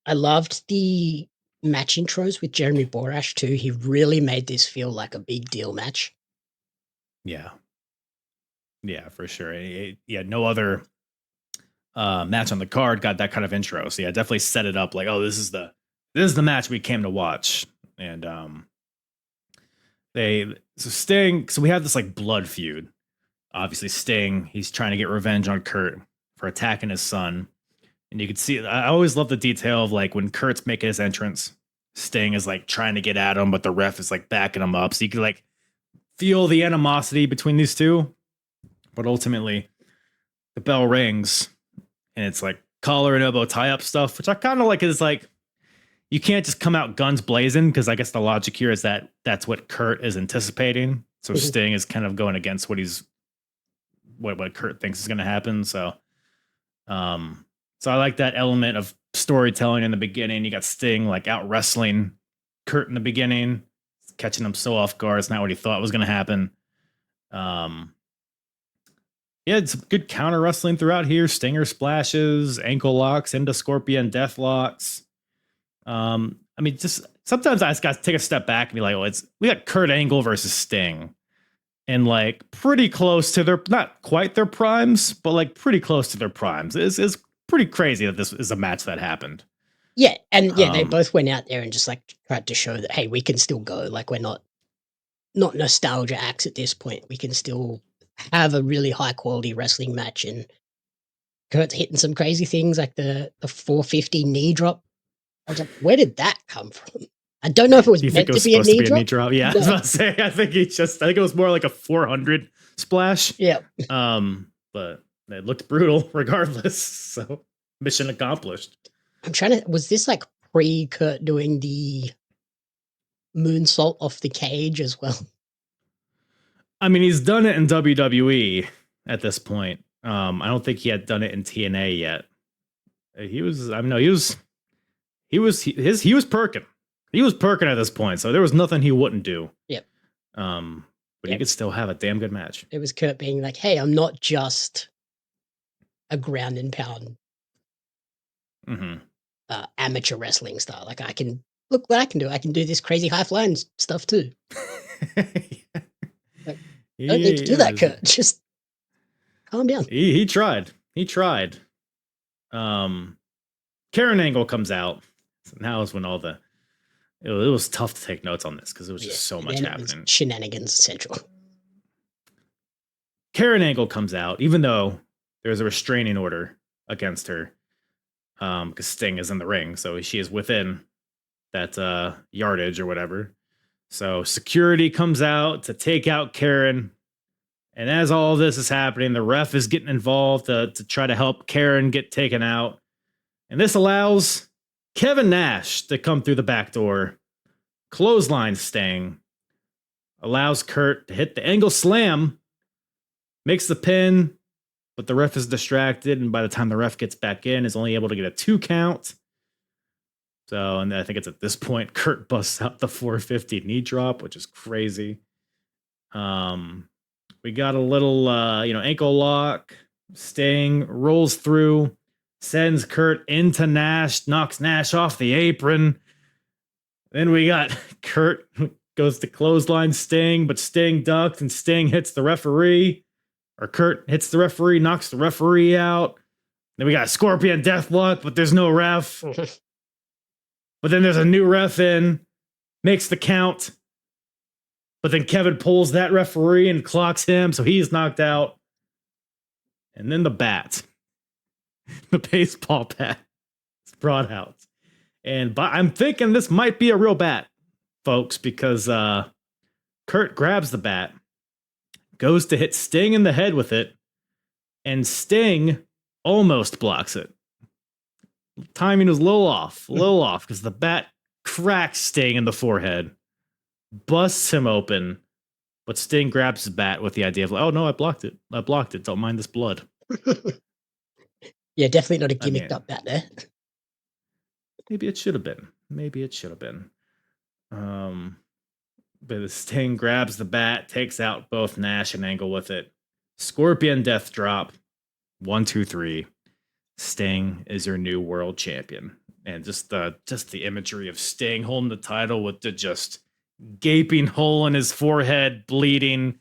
I loved the match intros with Jeremy Borash too. He really made this feel like a big deal match. Yeah, for sure. No other match on the card got that kind of intro. So yeah, definitely set it up like, oh, this is the match we came to watch. And Sting, so we have this like blood feud. Obviously, Sting, he's trying to get revenge on Kurt for attacking his son. And you can see, I always love the detail of like when Kurt's making his entrance, Sting is like trying to get at him, but the ref is like backing him up. So you can like feel the animosity between these two. But ultimately, the bell rings and it's like collar and elbow tie up stuff, which I kind of like. Is like, you can't just come out guns blazing, because I guess the logic here is that that's what Kurt is anticipating. So Sting is kind of going against what Kurt thinks is going to happen. So, so I like that element of storytelling in the beginning. You got Sting like out wrestling Kurt in the beginning, catching him so off guard. It's not what he thought was going to happen. Yeah, it's good counter wrestling throughout here. Stinger splashes, ankle locks, into Scorpion death locks. Just sometimes I just got to take a step back and be like, well, we got Kurt Angle versus Sting, and like pretty close to their, not quite their primes, but like pretty close to their primes. It's pretty crazy that this is a match that happened. Yeah, and yeah, they both went out there and just like tried to show that, hey, we can still go. Like, we're not nostalgia acts at this point. We can still have a really high quality wrestling match. And Kurt's hitting some crazy things like the 450 knee drop. I was like, where did that come from? I don't know if it was meant to be a knee drop. Yeah, no. I was about to say, I think it was more like a 400 splash. Yeah. But it looked brutal regardless. So mission accomplished. Was this like pre-Kurt doing the moonsault off the cage as well? He's done it in WWE at this point. I don't think he had done it in TNA yet. He was perking. He was perking at this point, so there was nothing he wouldn't do. Yep. But he could still have a damn good match. It was Kurt being like, hey, I'm not just a ground and pound amateur wrestling star. Like, I can look what I can do. I can do this crazy high flying stuff too. Like, don't need to do that, Kurt. Just calm down. He tried. Karen Angle comes out. So now is when it was tough to take notes on this because it was just so much happening. Shenanigans central. Karen Angle comes out, even though there's a restraining order against her, because Sting is in the ring, so she is within that yardage or whatever. So security comes out to take out Karen. And as all this is happening, the ref is getting involved to try to help Karen get taken out. And this allows Kevin Nash to come through the back door, clothesline Sting, allows Kurt to hit the angle slam, makes the pin, but the ref is distracted. And by the time the ref gets back in, is only able to get a 2 count. So, and I think it's at this point, Kurt busts out the 450 knee drop, which is crazy. We got a little, ankle lock. Sting rolls through, sends Kurt into Nash, knocks Nash off the apron. Then we got Kurt goes to clothesline Sting, but Sting ducks and Sting hits the referee. Or Kurt hits the referee, knocks the referee out. Then we got Scorpion Deathlock, but there's no ref. But then there's a new ref in, makes the count. But then Kevin pulls that referee and clocks him, so he's knocked out. And then the bat, the baseball bat, is brought out. And I'm thinking this might be a real bat, folks, because Kurt grabs the bat, goes to hit Sting in the head with it, and Sting almost blocks it. Timing was a little off, because the bat cracks Sting in the forehead, busts him open, but Sting grabs his bat with the idea of, oh no, I blocked it. Don't mind this blood. Yeah, definitely not a gimmicked up bat there. Maybe it should have been. But Sting grabs the bat, takes out both Nash and Angle with it. Scorpion Death Drop. 1, 2, 3. Sting is your new world champion. And just the imagery of Sting holding the title with the just gaping hole in his forehead, bleeding.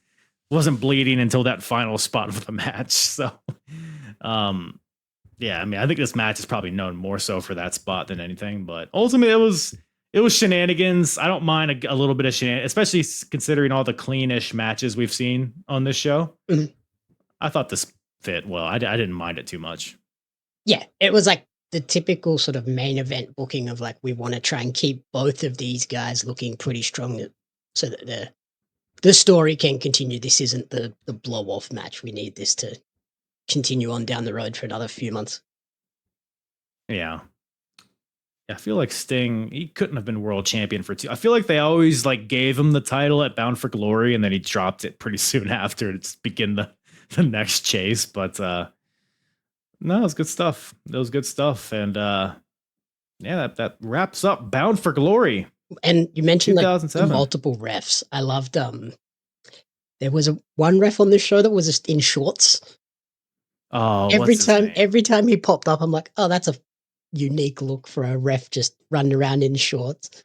Wasn't bleeding until that final spot of the match. So, yeah, I mean, I think this match is probably known more so for that spot than anything. But ultimately, it was shenanigans. I don't mind a little bit of shenanigans, especially considering all the cleanish matches we've seen on this show. Mm-hmm. I thought this fit well. I didn't mind it too much. Yeah, it was like the typical sort of main event booking of like, we want to try and keep both of these guys looking pretty strong so that the story can continue. This isn't the blow-off match. We need this to continue on down the road for another few months. Yeah. I feel like Sting, he couldn't have been world champion for 2. I feel like they always like gave him the title at Bound for Glory, and then he dropped it pretty soon after to begin the next chase. But no, it was good stuff. And yeah, that wraps up Bound for Glory. And you mentioned like the multiple refs. I loved there was one ref on this show that was just in shorts. Oh, every time he popped up, I'm like, oh, that's a unique look for a ref just running around in shorts.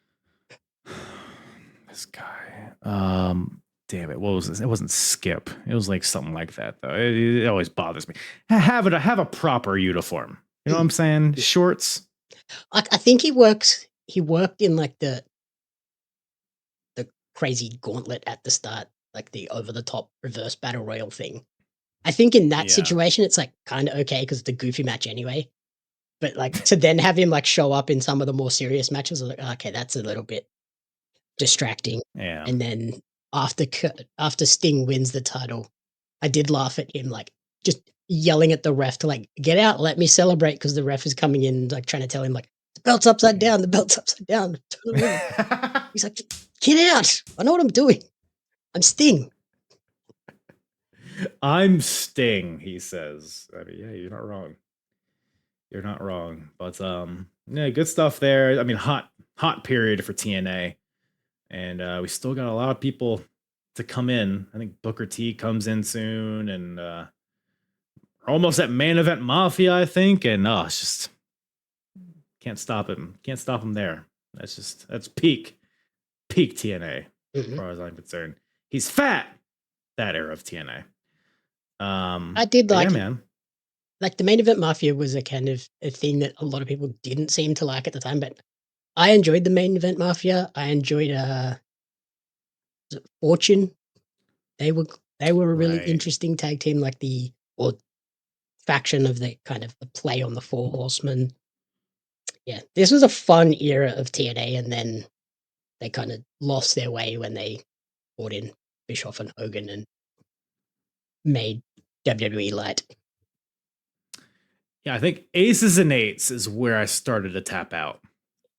This guy, damn it, what was this? It wasn't Skip. It was like something like that though. It always bothers me. Have a proper uniform. You know what I'm saying? Shorts. I think he worked in like the crazy gauntlet at the start, like the over the top reverse battle royal thing. I think in that situation, it's like kind of okay because it's a goofy match anyway. But like to then have him like show up in some of the more serious matches, I was like, okay, that's a little bit distracting. Yeah. And then after Sting wins the title, I did laugh at him like just yelling at the ref to like get out, let me celebrate, because the ref is coming in like trying to tell him like the belt's upside down. He's like, get out! I know what I'm doing. I'm Sting. I'm Sting, he says. I mean, yeah, you're not wrong. But yeah, good stuff there. I mean, hot period for TNA. And we still got a lot of people to come in. I think Booker T comes in soon, and almost at Main Event Mafia, I think. And it's just can't stop him. Can't stop him there. That's peak TNA, as far as I'm concerned. He's fat. That era of TNA. I did like, man. Like the Main Event Mafia was a kind of a thing that a lot of people didn't seem to like at the time, but I enjoyed the Main Event Mafia. I enjoyed Fortune. They were a really interesting tag team, like or faction of the kind of the play on the Four Horsemen. Yeah, this was a fun era of TNA, and then they kind of lost their way when they brought in Bischoff and Hogan and made WWE light. Yeah, I think Aces and Eights is where I started to tap out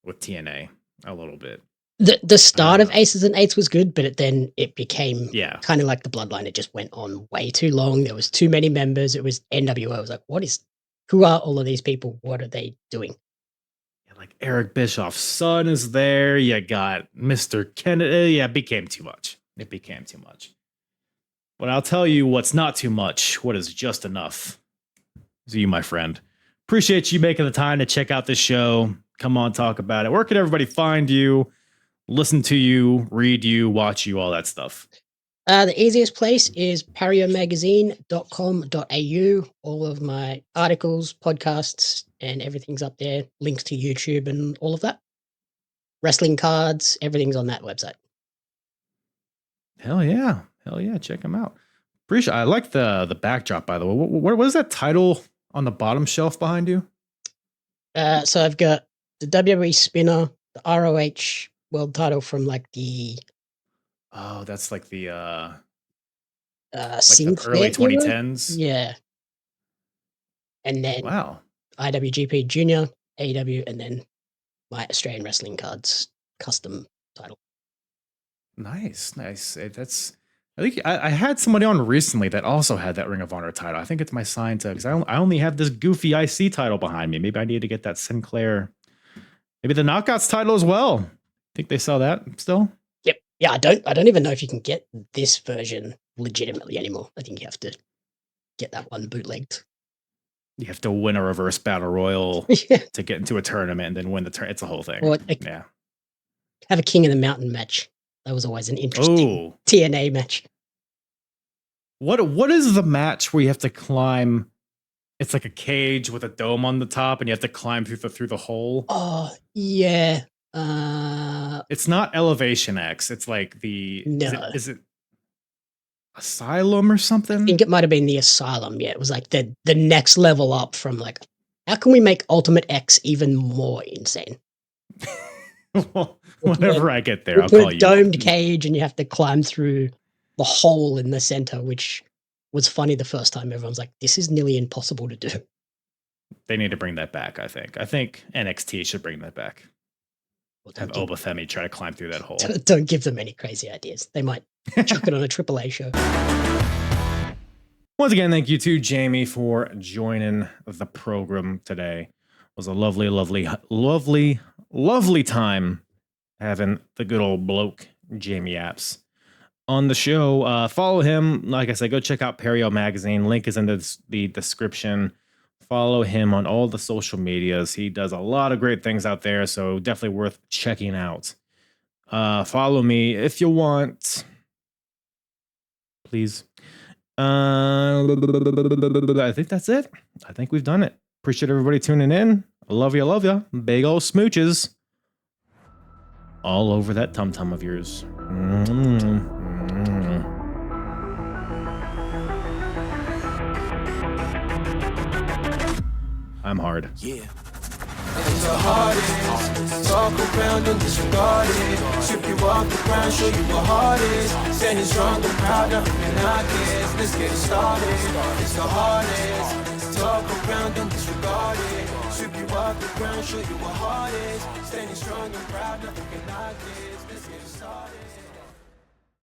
with TNA a little bit. The start of Aces and Eights was good, but it became kind of like the Bloodline. It just went on way too long. There was too many members. It was NWO. I was like, who are all of these people? What are they doing? Yeah, like Eric Bischoff's son is there. You got Mr. Kennedy. Yeah, it became too much. But I'll tell you what's not too much, what is just enough. Is you, my friend. appreciate you making the time to check out this show. Come on, talk about it. Where can everybody find you, listen to you, read you, watch you, all that stuff? The easiest place is pariomagazine.com.au. All of my articles, podcasts, and everything's up there. Links to YouTube and all of that. Wrestling cards, everything's on that website. Hell yeah. Check them out. Appreciate. I like the backdrop, by the way. What is that title on the bottom shelf behind you? So I've got the WWE spinner, the ROH world title from like the that's like the Sinclair early 2010s. Yeah. And then Wow. IWGP Junior, AEW, and then my Australian wrestling cards custom title. Nice. That's. I think I had somebody on recently that also had that Ring of Honor title. I think it's my sign to because I only have this goofy IC title behind me. Maybe I need to get that Sinclair. Maybe the Knockouts title as well. Think they sell that still? Yep. Yeah, I don't even know if you can get this version legitimately anymore. I think you have to get that one bootlegged. You have to win a reverse battle royal to get into a tournament and then win the tournament. It's a whole thing. Or yeah. Have a King of the Mountain match. That was always an interesting TNA match. What is the match where you have to climb? It's like a cage with a dome on the top, and you have to climb through the hole. Oh yeah. It's not Elevation X. It's like is it Asylum or something? I think it might have been the Asylum. Yeah, it was like the next level up from like, how can we make Ultimate X even more insane? Well, whenever I get there, I'll call you. Domed cage, and you have to climb through the hole in the center, which was funny the first time. Everyone's like, "This is nearly impossible to do." They need to bring that back. I think NXT should bring that back. Have Obafemi try to climb through that hole. Don't give them any crazy ideas. They might chuck it on a AAA show. Once again, thank you to Jamie for joining the program today. It was a lovely, lovely, lovely, lovely time having the good old bloke, Jamie Apps, on the show. Follow him. Like I said, go check out Pario Magazine. Link is in the description. Follow him on all the social medias. He does a lot of great things out there, so definitely worth checking out. Follow me if you want. Please. I think that's it. I think we've done it. Appreciate everybody tuning in. I love you. Big ol' smooches. All over that tum-tum of yours. I'm hard. Yeah. It's the hardest. Talk around and disregard it. Strip you off the ground, show you what hard is. Standing strong and proud, nothing can knock it. Let's get it started. It's the hardest. Talk around and disregard it. Strip you off the ground, show you what hard is. Standing strong and proud, nothing can knock it.